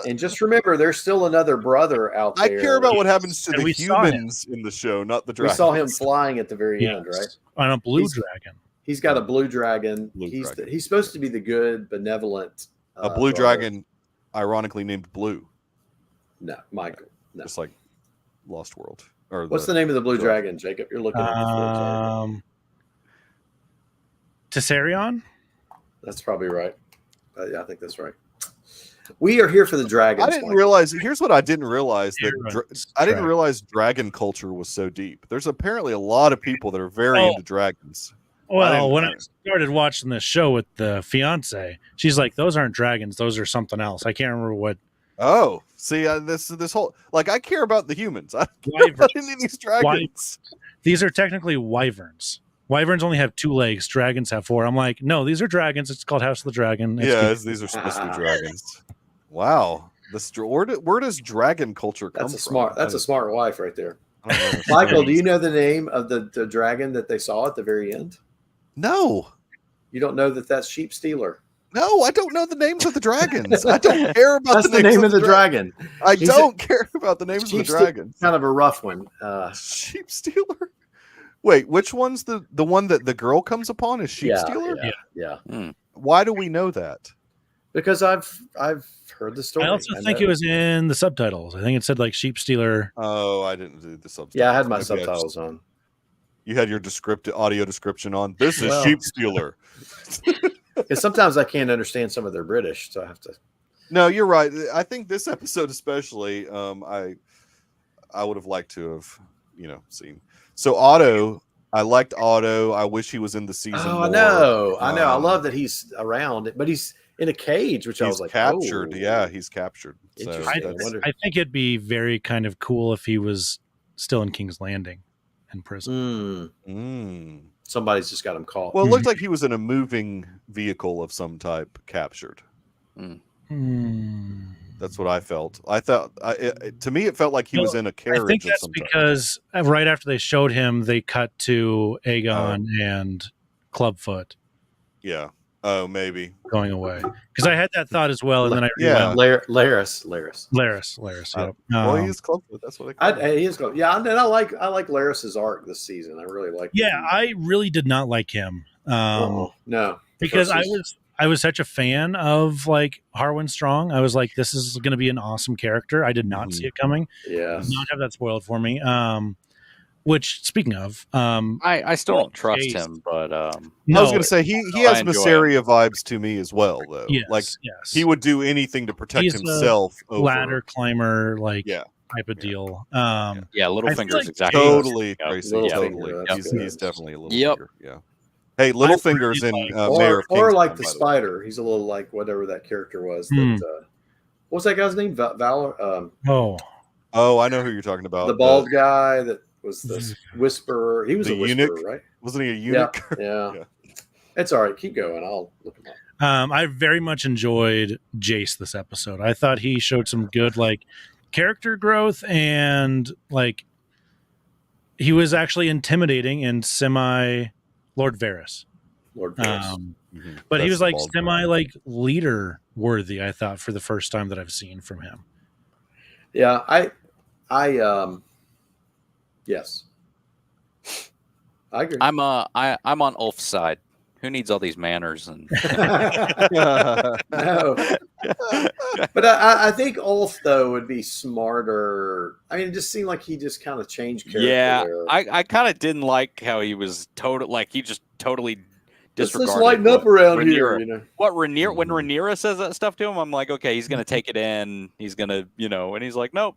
and just remember, there's still another brother out there. I care about what happens to the humans in the show, not the dragons. We saw him flying at the very end, right? On a blue dragon. He's got a blue dragon. He's supposed to be the good, benevolent. A blue dragon. Ironically named Blue. No, Michael. No. Just like Lost World. What's the name of the blue dragon, Jacob? You're looking at Tessarion? That's probably right. Yeah, I think that's right. We are here for the dragons. I didn't realize. Here's what I didn't realize. I didn't realize dragon culture was so deep. There's apparently a lot of people that are very into dragons. Well, when I started watching this show with the fiance, she's like, "Those aren't dragons; those are something else." I can't remember what. Oh, see, this whole I care about the humans. I don't care about any of these dragons. These are technically wyverns. Wyverns only have 2 legs. Dragons have 4. I'm like, no, these are dragons. It's called House of the Dragon. These are supposed to be dragons. Wow. Where does dragon culture come from? That's a smart wife right there. Michael, do you know the name of the dragon that they saw at the very end? No. You don't know that's Sheep Stealer? No, I don't know the names of the dragons. I don't care about That's the name of the dragon. I don't care about the names of the dragons. Kind of a rough one. Sheep Stealer? Wait, which one's the one that the girl comes upon is Sheep Stealer? Yeah. Why do we know that? Because I've heard the story. I also think it was in the subtitles. I think it said like Sheep Stealer. Oh, I didn't do the subtitles. Yeah, I had my subtitles on. You had your audio description on. This is Sheep Stealer. Because sometimes I can't understand some of their British, so I have to. No, you're right. I think this episode especially, I would have liked to have, seen. So Otto, I liked Otto. I wish he was in the season. Oh, more. I know. I love that he's around, but he's in a cage, which I was like, captured. Oh. Yeah, he's captured. So I think it'd be very kind of cool if he was still in King's Landing in prison. Somebody's just got him caught. Well, it looked like he was in a moving vehicle of some type, captured. That's what I felt. I thought, to me, it felt like he was in a carriage. I think that's because right after they showed him, they cut to Aegon and Clubfoot. Yeah. Oh, maybe going away, because I had that thought as well, and then Laris. Yep. Well, he's Clubfoot. That's what he is Clubfoot. Yeah, and I like Laris's arc this season. I really like. I really did not like him. No, because I was such a fan of like Harwin Strong. I was like, this is going to be an awesome character. I did not see it coming. Yeah, did not have that spoiled for me. Which, speaking of, I still don't trust him, but I was going to say he has Mysaria vibes to me as well, though. Yes, he would do anything to protect himself. A ladder climber, type of deal. Littlefinger's exactly totally crazy. Totally, he's definitely a Littlefinger. Yeah. Hey, Littlefinger's in Mayor of or like Kingstown, the Spider. He's a little like whatever that character was. What was that guy's name? Valor. Oh, I know who you're talking about. The bald guy that was the Whisperer. He was a Whisperer, eunuch, right? Wasn't he a eunuch? Yeah. It's all right. Keep going. I'll look him up. I very much enjoyed Jace this episode. I thought he showed some good character growth, and he was actually intimidating and semi Lord Varys. But that's he was semi leader worthy, I thought, for the first time that I've seen from him. Yeah, I yes. I agree. I'm on Ulf's side. Who needs all these manners and no. But I think Ulf though would be smarter. I mean, it just seemed like he just kind of changed character. Yeah, I kind of didn't like how he was he just totally disregarded. Let's lighten up around here. When Rhaenyra says that stuff to him, I'm like, okay, he's gonna take it in. He's gonna, and he's like, nope.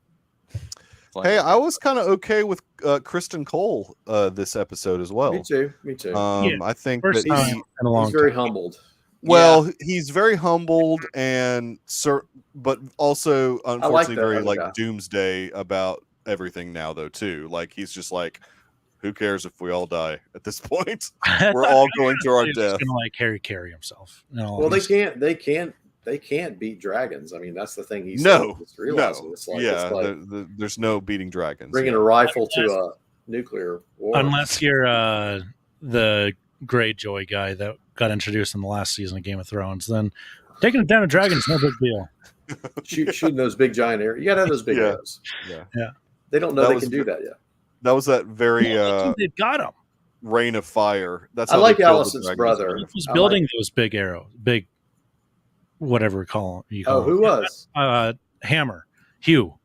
Hey, I was kind of okay with Kristen Cole this episode as well. Me too. I think that he's very humbled. Well, he's very humbled but also unfortunately very doomsday about everything now though too. He's just who cares if we all die at this point? We're all going to our death. Gonna carry himself. No, well, they can't beat dragons. I mean, that's the thing. He's realizing. There's no beating dragons. Bringing a rifle to a nuclear war, unless you're the Greyjoy guy that got introduced in the last season of Game of Thrones. Then taking it down a dragon is no big deal. Shooting those big giant arrows. You got to have those big arrows. Yeah. They don't know they can do that yet. That was that very. They got him. Rain of fire. That's I like Allison's brother. He was building those big arrows, whatever you call who was? Hammer. Hugh.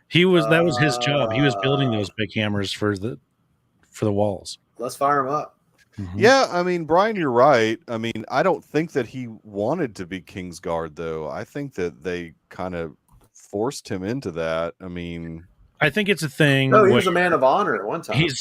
He was that was his job. He was building those big hammers for the walls. Let's fire him up. Mm-hmm. Yeah, I mean, Brian, you're right. I mean, I don't think that he wanted to be Kingsguard, though. I think that they kind of forced him into that. I mean, I think it's a thing. No, he was a man of honor at one time. I think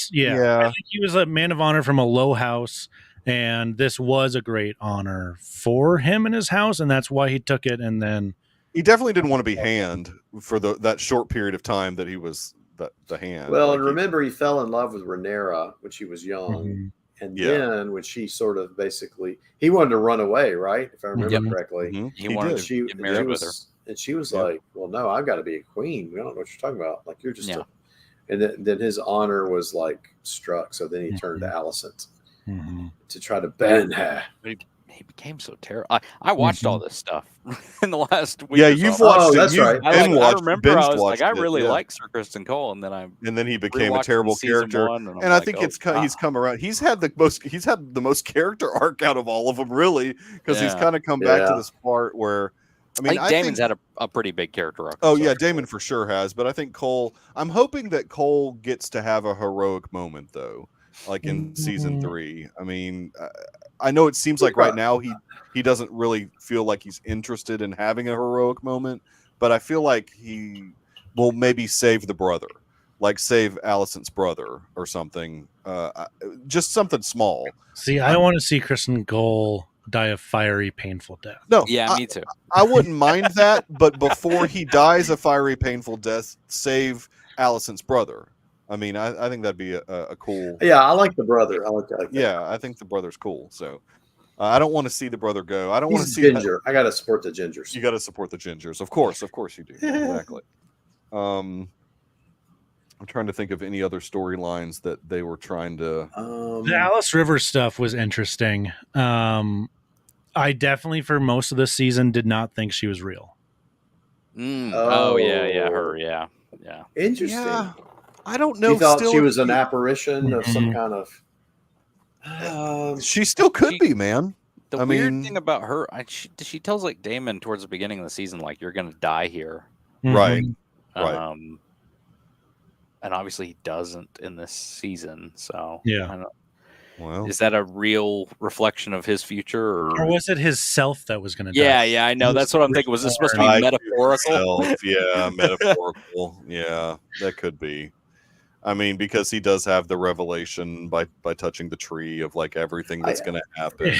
he was a man of honor from a low house, and this was a great honor for him in his house, and that's why he took it. And then he definitely didn't want to be Hand for that short period of time that he was the Hand. Well, and remember, he fell in love with Rhaenyra when she was young, And then when she sort of basically, he wanted to run away, right? If I remember correctly. Mm-hmm. He wanted to get married with her. And she was like, well, no, I've got to be a queen. I don't know what you're talking about. Like, you're just and then his honor was like struck. So then he turned to Alicent to try to bend her. He became so terrible. I watched all this stuff in the last week. Yeah, you've watched it. That's right. I remember I was like, I really like Sir Criston Cole, and then he became a terrible character. And I think he's come around. He's had the most character arc out of all of them, really, because he's kind of come back to this part where. I mean, I think Damon's had a pretty big character arc. Oh yeah, Damon for sure has, but I think Cole. I'm hoping that Cole gets to have a heroic moment though, like in season 3. I mean, I know it seems like right now he doesn't really feel like he's interested in having a heroic moment, but I feel like he will maybe save the brother, like save Alicent's brother or something. Just something small. See, I don't want to see Kristen Cole die a fiery, painful death. No, me too. I wouldn't mind that, but before he dies a fiery, painful death, save Alicent's brother. I mean, I think that'd be a cool. Yeah, I like the brother. I like that. Yeah, I think the brother's cool. So I don't want to see the brother go. I don't want to see Ginger. I got to support the Gingers. You got to support the Gingers, of course you do. Exactly. I'm trying to think of any other storylines that they were trying to. The Alice Rivers stuff was interesting. I definitely, for most of the season, did not think she was real. Her, yeah. Interesting. Yeah, I don't know. You thought she was an apparition of some kind of. She still could be, man. The weird thing about her, she tells like Damon towards the beginning of the season, like, you're gonna die here, right? And obviously he doesn't in this season. So well, is that a real reflection of his future, or was it his self that was going to die? Yeah, I know. That's what I'm thinking. Was it supposed to be metaphorical? Yeah, metaphorical. Yeah, that could be. I mean, because he does have the revelation by touching the tree of like everything that's going to happen.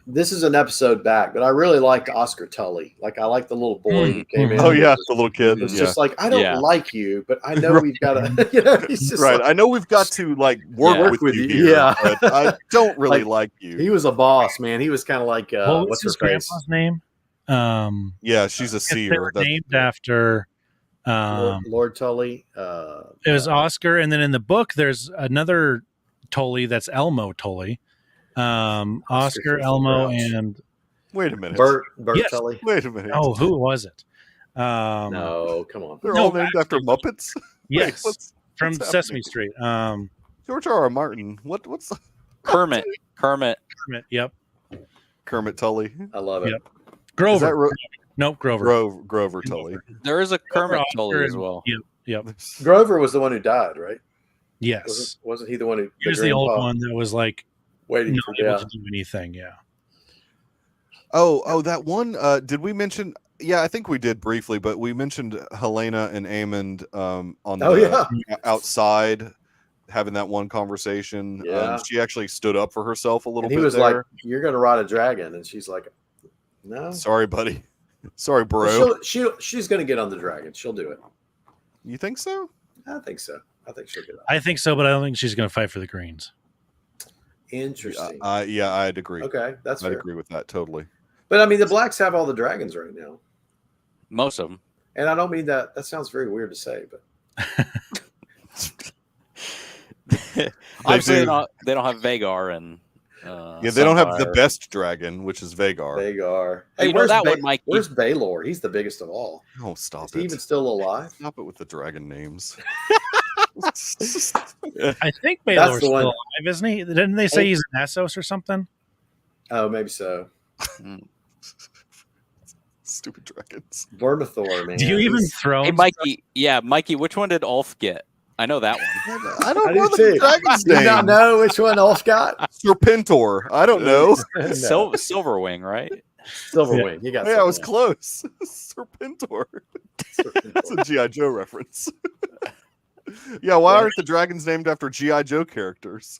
This is an episode back, but I really liked Oscar Tully. Like, I like the little boy who came in. Oh yeah, the little kid. It's just like, I don't like you, but I know we've got to. He's just right. I know we've got to like work with you here, but I don't really like you. He was a boss, man. He was kind of like what's his grandpa's name? Yeah, she's a seer. They were named after. Lord Tully. It was Oscar, and then in the book there's another Tully that's Elmo Tully. Oscar, Elmo, and wait a minute, Bert Tully. Wait a minute. Oh, who was it? No, come on. They're all named after Muppets. Yes, from Sesame Street. George R. R. Martin. What's Kermit? Yep. Kermit Tully. I love it. Yep. Grover. Nope, Grover. Grover Tully. There is a Kermit Tully as well. Yep. Grover was the one who died, right? Yes. Wasn't he the one who? He was the old one that was like waiting not able to do anything. Yeah. Oh, that one. Did we mention? Yeah, I think we did briefly, but we mentioned Helena and Aemond on the outside having that one conversation. Yeah. She actually stood up for herself a little bit. He was there. like, "You're going to ride a dragon," and she's like, "No, sorry, buddy. Sorry, bro." She's going to get on the dragon. She'll do it. You think so? I think so. I think she'll get on. I think so, but I don't think she's going to fight for the Greens. Interesting. Yeah, I'd agree. Okay, I'd agree with that totally. But I mean, the Blacks have all the dragons right now. Most of them. And I don't mean that. That sounds very weird to say, but obviously they don't have Vagar and. They don't have the best dragon, which is Vagar. Hey, where's that one, Mike? Where's Baelor? He's the biggest of all. Oh, stop it! Is he even still alive? Stop it with the dragon names. I think Baelor's still alive, isn't he? Didn't they say he's an Essos or something? Oh, maybe so. Stupid dragons. Vermithor, man. Do you even throw? Hey, Mikey. Yeah, Mikey. Which one did Ulf get? I know that one. I don't know the dragon's name. Do you not know which one Ulf got? Serpentor. I don't know. Silverwing, right? Silverwing. You got. Yeah, I was close. Serpentor. That's a G.I. Joe reference. Yeah, why aren't the dragons named after G.I. Joe characters?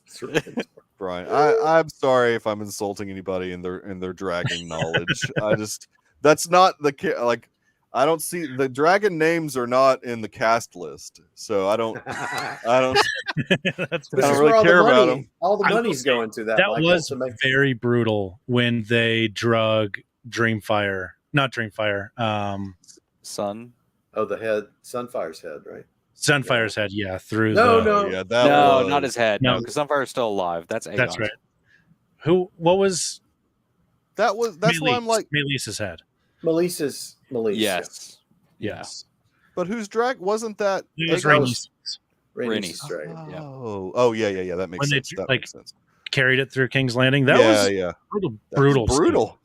Brian, I'm sorry if I'm insulting anybody in their dragon knowledge. That's not the like. I don't see the dragon names are not in the cast list, so I don't That's This I is don't really where all care the about money, them. all the I will money's say going to that. That Michael, was to make very brutal when they drug not Dreamfire, the head, Sunfire's head, right? Sunfire's head, through No, the. no. Yeah, that No, was not his head. No. No, because Sunfire's still alive. That's Aegon. That's right. What was that's why I'm like Melissa's head? Melissa's. Yes. Yes. But whose drag wasn't that? It was Aegon's- Rhaenys. Rhaenys' dragon. Yeah. Oh, yeah. That makes When sense. they, That like, makes sense. Carried it through King's Landing. That Yeah, was yeah. brutal. Brutal.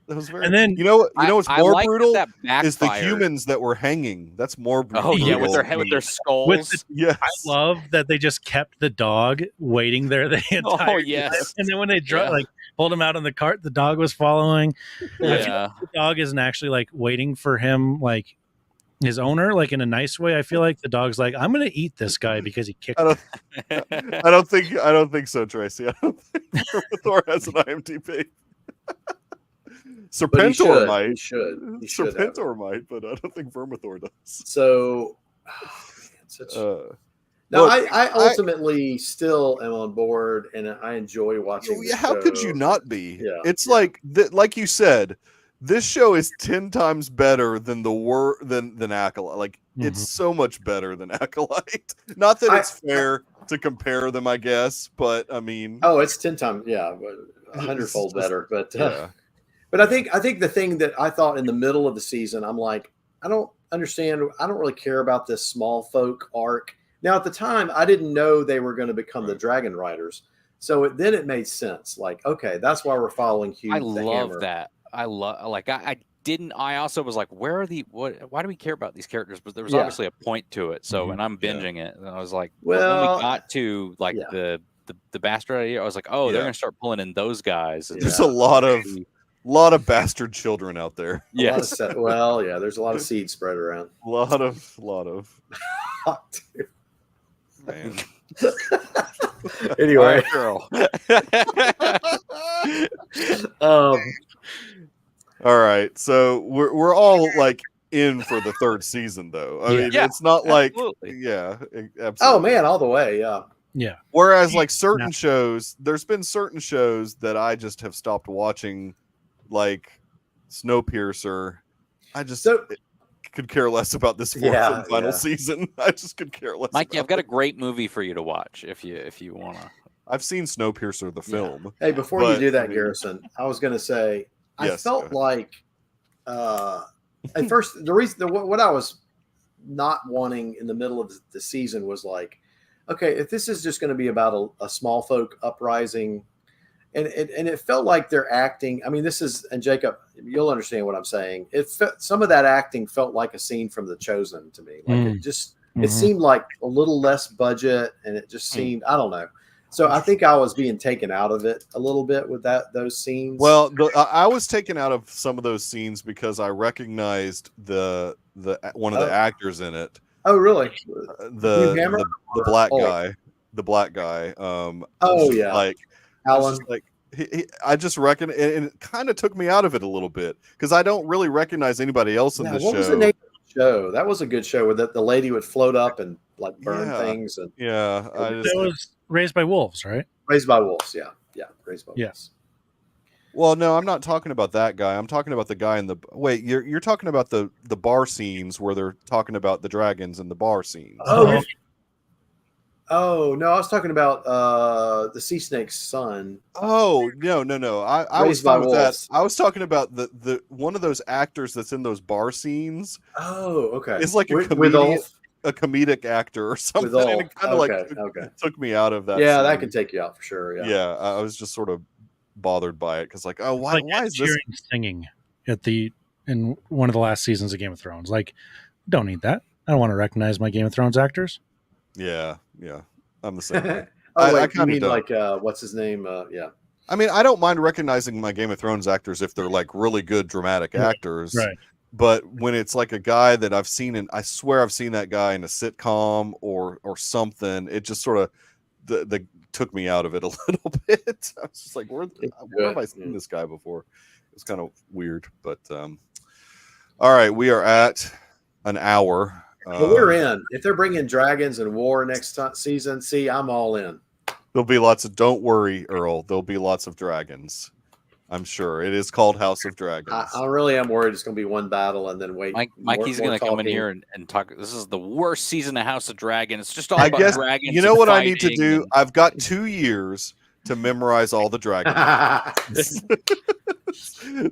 That was very. And then you know what's more like brutal that is the backfired. humans that were hanging. That's more brutal. Oh yeah, with their to head, with me. their skulls. Yes. I love that they just kept the dog waiting there the entire yes. time. And then when they pulled him out on the cart, the dog was following. I feel like the dog isn't actually like waiting for him, like his owner, like in a nice way. I feel like the dog's like, I'm gonna eat this guy because he kicked me. I don't think so, Tracy. I don't think Thor has an IMDb. Serpentor might. He should. Serpentor might, but I don't think Vermithor does. So, I ultimately still am on board, and I enjoy watching. Yeah, how could you not be? Yeah, it's like you said, this show is 10 times better than than Acolyte. Like it's so much better than Acolyte. Not that it's fair to compare them, I guess, but I mean, it's 10 times, 100-fold better. But but I think the thing that I thought in the middle of the season, I'm like, I don't understand. I don't really care about this small folk arc. Now, at the time, I didn't know they were going to become the Dragon Riders. So then it made sense. Like, okay, that's why we're following Hugh. I love that. I also was like, why do we care about these characters? But there was obviously a point to it. So, and I'm binging it. And I was like, when we got to like the bastard idea, I was like, they're going to start pulling in those guys. And there's a lot of bastard children out there. Yes. There's a lot of seeds spread around. A lot of. Man. Anyway, girl. All right. So we're all like in for the third season, though. I mean, it's not like absolutely. Oh man, all the way, yeah. Whereas like certain shows, there's been certain shows that I just have stopped watching, like Snowpiercer. I just could care less about this fourth and final season. I just could care less. Mikey, I've got a great movie for you to watch if you want to. I've seen Snowpiercer, the film. Hey, before you do that, Garrison, I was going to say, I felt like at first what I was not wanting in the middle of the season was like, okay, if this is just going to be about a small folk uprising, and it felt like they're acting. I mean, and Jacob, you'll understand what I'm saying. Some of that acting felt like a scene from The Chosen to me. Like it seemed like a little less budget, and it just seemed, I don't know. So I think I was being taken out of it a little bit with those scenes. Well, I was taken out of some of those scenes because I recognized the one of the actors in it. Oh, really? The black guy. Like Alan. Like I just reckon, and it kind of took me out of it a little bit because I don't really recognize anybody else in this show. What was the name of the show? That was a good show where the lady would float up and like burn things. And that was Raised by Wolves, right? Raised by Wolves, Raised by Wolves. Well, no, I'm not talking about that guy. I'm talking about the guy in the wait. You're talking about the bar scenes where they're talking about the dragons in the bar scenes. Oh no, I was talking about the Sea Snake's son. Oh no. I was talking about that. I was talking about the one of those actors that's in those bar scenes. Oh, okay. It's like a comedic actor or something. And it kind of took me out of that. Yeah, scene. that can take you out for sure. Yeah, I was just sort of bothered by it because why is this singing in one of the last seasons of Game of Thrones? Like, don't need that. I don't want to recognize my Game of Thrones actors. Yeah, I'm the same way. I you mean like what's his name? I mean, I don't mind recognizing my Game of Thrones actors if they're like really good dramatic actors, right? But when it's like a guy that I've seen, I swear I've seen that guy in a sitcom or something, it just sort of the took me out of it a little bit. I was just like, where have I seen this guy before? It's kind of weird, but all All right, we are at an hour. But we're in. If they're bringing dragons and war next season, see, I'm all in. There'll be lots of. Don't worry, Earl. There'll be lots of dragons. I'm sure it is called House of Dragons. I really am worried it's going to be one battle and then wait. Mikey's going to come in here and talk. This is the worst season of House of Dragons. It's just all about dragons. You know what I need to do? I've got 2 years to memorize all the dragons.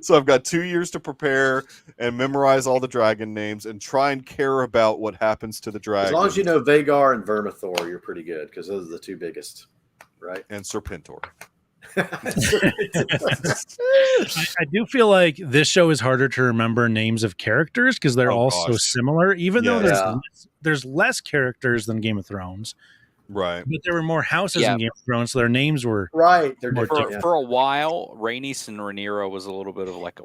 So I've got 2 years to prepare and memorize all the dragon names and try and care about what happens to the dragon. As long as you know Vagar and Vermithor, you're pretty good because those are the two biggest, right? And Serpentor. I do feel like this show is harder to remember names of characters because they're all so similar, even though there's less characters than Game of Thrones. Right. But there were more houses in Game of Thrones, so their names were They're different. For a while, Rhaenys and Rhaenyra was a little bit of like a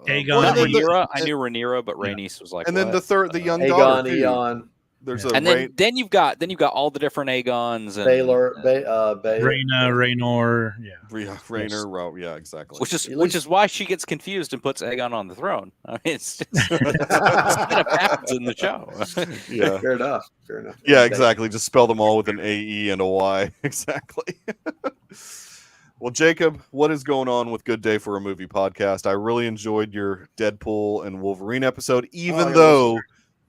Aegon. Rhaenyra, I knew Rhaenyra, but Rhaenys was like. And then the young Aegon, daughter. Eon. There's and then you've got all the different Aegons and Baylor, Rhaena, Rhaenor, Rhaenyra, yeah, exactly. Which is why she gets confused and puts Aegon on the throne. I mean, it's just kind of happens in the show. Yeah, fair enough. Yeah, exactly. Just spell them all with an AE and a Y. Exactly. Well, Jacob, what is going on with Good Day for a Movie podcast? I really enjoyed your Deadpool and Wolverine episode, even though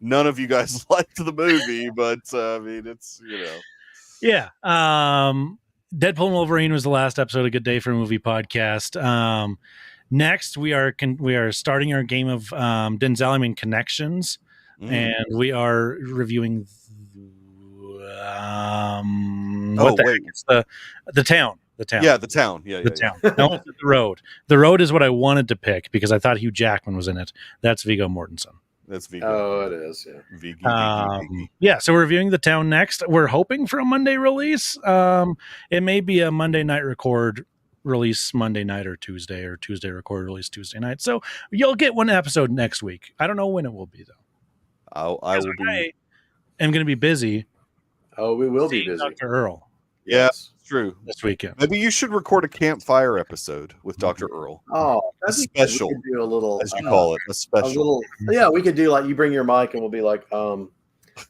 none of you guys liked the movie, but I mean, it's, Yeah. Deadpool and Wolverine was the last episode of Good Day for a Movie podcast. Next, we are starting our game of Denzel Connections, and we are reviewing it's the town. The town. Yeah, the town. Yeah, the town. No, the road. The road is what I wanted to pick because I thought Hugh Jackman was in it. That's Viggo Mortensen. That's Viggo. Oh, it is. Yeah. Yeah. So we're reviewing The Town next. We're hoping for a Monday release. It may be a Monday night record release Monday night or Tuesday record release Tuesday night. So you'll get one episode next week. I don't know when it will be though. I will be. I'm going to be busy. Oh, we will be busy. Dr. Earl. Yeah, it's true. This weekend. Maybe you should record a campfire episode with Dr. Earl. Oh, that's special. We could do a little, as you call it, a special. We could do like you bring your mic and we'll be like, all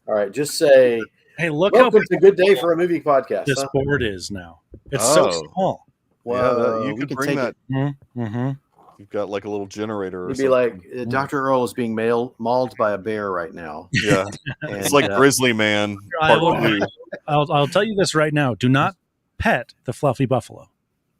right, just say, hey, look welcome to Good Day for a Movie podcast. This board is now. It's so small. Well, you could bring that. Mm-hmm. You've got like a little generator. You'd be like, Dr. Earl is being mauled by a bear right now. Yeah, it's like Grizzly Man Part 2. I'll tell you this right now: do not pet the fluffy buffalo.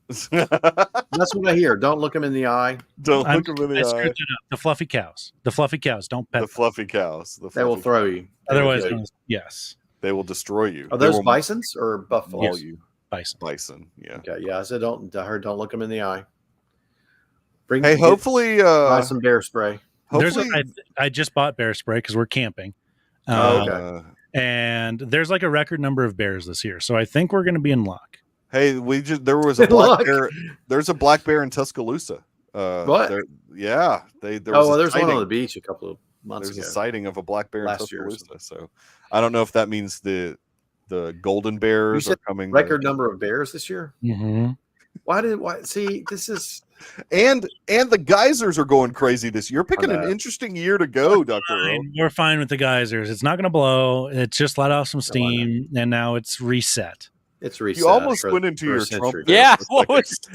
That's what I hear. Don't look him in the eye. Don't look him in the eye. The fluffy cows. The fluffy cows. Don't pet the fluffy cows. They will throw you. Otherwise, yes, they will destroy you. Are those bisons or buffalo? Yes. Bison. Yeah. Okay. Yeah. I said don't look him in the eye. Hopefully buy some bear spray. I just bought bear spray because we're camping. Okay. And there's like a record number of bears this year, so I think we're going to be in luck. Hey, there was a black bear. There's a black bear in Tuscaloosa. What? There there's one on the beach a couple of months ago. There's a sighting of a black bear in Tuscaloosa. Year. So I don't know if that means the golden bears are coming. Record number of bears this year. Mm-hmm. Why? See, this is. And the geysers are going crazy this year. You're picking an interesting year to go, Dr. Earl. We're fine with the geysers. It's not going to blow. It's just let off some steam, and now it's reset. It's reset. You almost went into your Trump. Yeah. It's not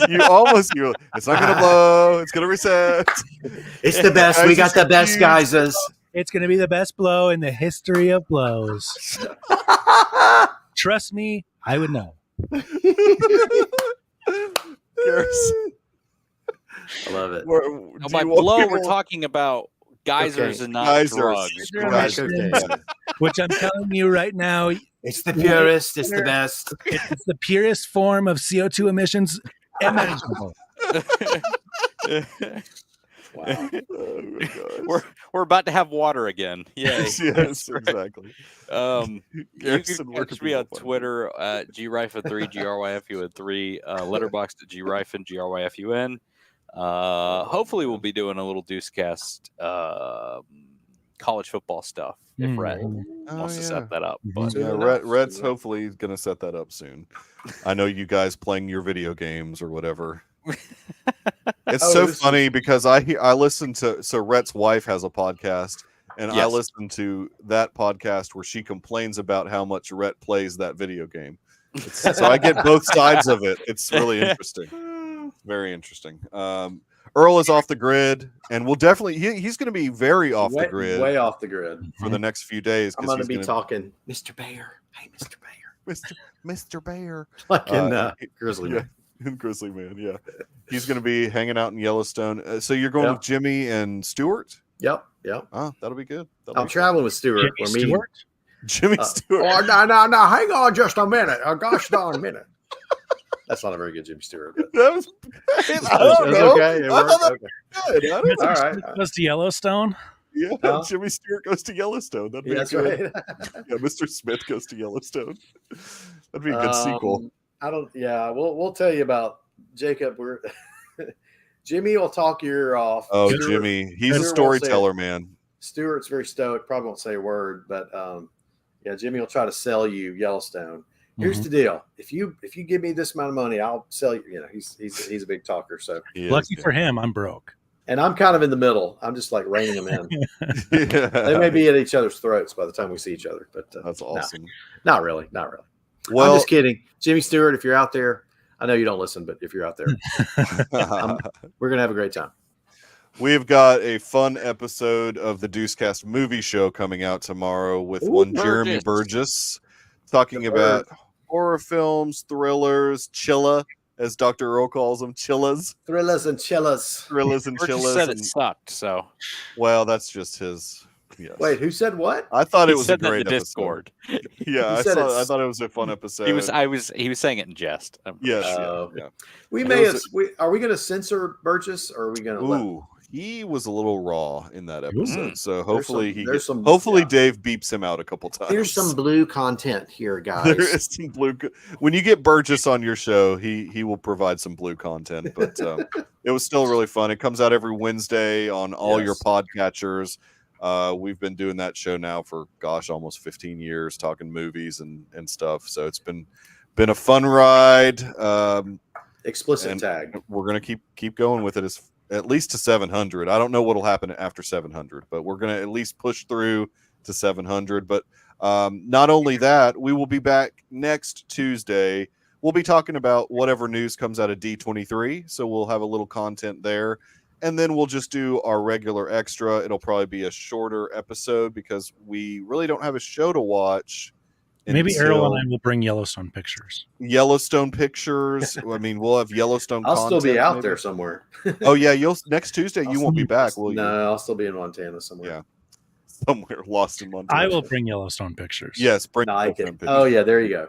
going to blow. It's going to reset. It's the best. We got the best geysers. It's going to be the best blow in the history of blows. Trust me, I would know. I love it. By blow, we're talking about geysers and not drugs. Which I'm telling you right now, it's the purest. It's the best. It's the purest form of CO2 emissions imaginable. Wow. We're about to have water again. Yes, exactly. You can catch me on Twitter at GRyfun3, GRYFUN3, letterboxd at GRyfun, GRYFUN. Hopefully we'll be doing a little Deucecast college football stuff if Rhett wants to set that up. But Rhett's hopefully going to set that up soon. I know you guys playing your video games or whatever. It's so funny because I listen to, so Rhett's wife has a podcast, and I listen to that podcast where she complains about how much Rhett plays that video game. So I get both sides of it. It's really interesting. Very interesting. Earl is off the grid, and we'll definitely he's going to be very off the grid, way off the grid for the next few days. I'm going to be talking, Mr. Bear. Hey, Mr. Bear. Mr. Bear, like in Grizzly Man. In Grizzly Man, yeah. He's going to be hanging out in Yellowstone. So you're going with Jimmy and Stuart? Yep. Oh, that'll be good. I'm traveling with Stuart. Jimmy Stewart. Oh, no, hang on just a minute. Gosh darn a minute. That's not a very good Jimmy Stewart. But that was okay. It worked. Okay. All right. Goes to Yellowstone. Yeah, Jimmy Stewart goes to Yellowstone. That'd be that's good. right. Yeah, Mr. Smith goes to Yellowstone. That'd be a good sequel. We'll tell you about Jacob. Jimmy will talk your ear off. Oh, Stuart, Jimmy, he's a storyteller, man. Stuart's very stoked. Probably won't say a word, but Jimmy will try to sell you Yellowstone. Here's the deal: if you give me this amount of money, I'll sell you. You know, he's a big talker. So lucky for him, I'm broke, and I'm kind of in the middle. I'm just like reining them in. They may be at each other's throats by the time we see each other, but that's awesome. No, not really. Well, I'm just kidding, Jimmy Stewart. If you're out there, I know you don't listen, but if you're out there, we're gonna have a great time. We've got a fun episode of the Deucecast movie show coming out tomorrow with Jeremy Burgess talking about horror films, thrillers, chilla, as Dr. Earl calls them, chillas. Thrillers and chillas. Burgess said it sucked, so. Well, that's just his. Yes. Wait, who said what? I thought it was a great episode. Discord. Yeah, I thought it was a fun episode. He was saying it in jest. Yes. Yeah. Are we going to censor Burgess, or are we going to let? He was a little raw in that episode, so hopefully Dave beeps him out a couple times. There's some blue content here, guys. There is some blue. When you get Burgess on your show, he will provide some blue content. But it was still really fun. It comes out every Wednesday on all your podcatchers. We've been doing that show now for almost 15 years, talking movies and stuff. So it's been a fun ride. Explicit tag. We're gonna keep going with it at least to 700. I don't know what'll happen after 700, but we're going to at least push through to 700. But not only that, we will be back next Tuesday. We'll be talking about whatever news comes out of D23. So we'll have a little content there. And then we'll just do our regular extra. It'll probably be a shorter episode because we really don't have a show to watch. Maybe Errol and I will bring Yellowstone pictures. I mean, we'll have Yellowstone I'll content, still be out there somewhere. Oh, yeah. Next Tuesday, you won't be back, will you? No, I'll still be in Montana somewhere. Yeah. Somewhere lost in Montana. I will bring Yellowstone pictures. Yes, bring pictures. Oh, yeah. There you go.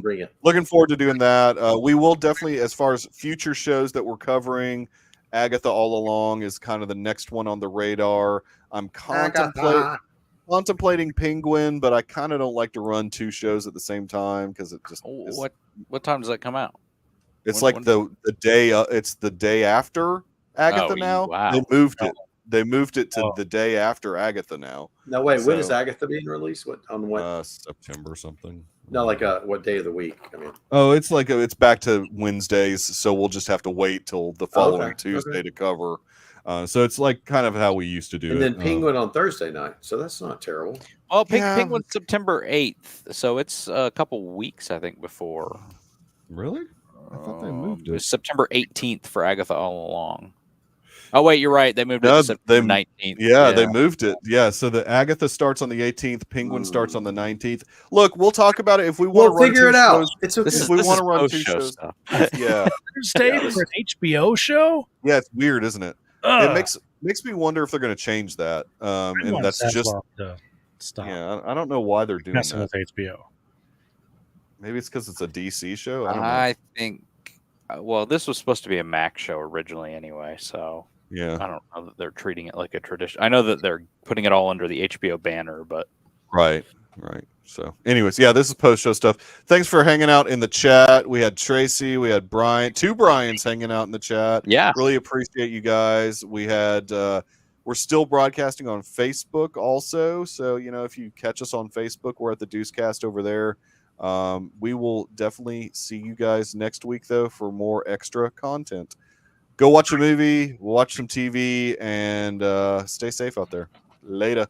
Bring it. Looking forward to doing that. We will definitely, as far as future shows that we're covering, Agatha All Along is kind of the next one on the radar. I'm contemplating Penguin, but I kind of don't like to run two shows at the same time because it just what time does that come out? It's the day. It's the day after Agatha now. Wow. They moved it. They moved it to the day after Agatha now. No, wait. When is Agatha being released? What? September something. No, what day of the week? I mean. Oh, it's back to Wednesdays, so we'll just have to wait till the following Tuesday to cover. So it's like kind of how we used to do it. And then Penguin on Thursday night. So that's not terrible. Oh, Penguin's September 8th. So it's a couple weeks, I think, before. Really? I thought they moved it. September 18th for Agatha All Along. Oh, wait, you're right. They moved it to September 19th. Yeah, they moved it. Yeah, so the Agatha starts on the 18th. Penguin starts on the 19th. Look, we'll talk about it if we want to run figure it out. It's okay. If we want to run two shows. Yeah. Thursday for an HBO show? Yeah, it's weird, isn't it? It makes me wonder if they're going to change that. And that's just stop. Yeah, I don't know why they're doing that. With HBO. Maybe it's because it's a DC show. I think. Well, this was supposed to be a Mac show originally, anyway. So yeah, I don't know that they're treating it like a tradition. I know that they're putting it all under the HBO banner, but right. So, anyways, yeah, this is post-show stuff. Thanks for hanging out in the chat. We had Tracy, we had Brian, two Brians hanging out in the chat. Yeah, really appreciate you guys. We had, we're still broadcasting on Facebook also. So, if you catch us on Facebook, we're at the Deucecast over there. We will definitely see you guys next week, though, for more extra content. Go watch a movie, watch some TV, and stay safe out there. Later.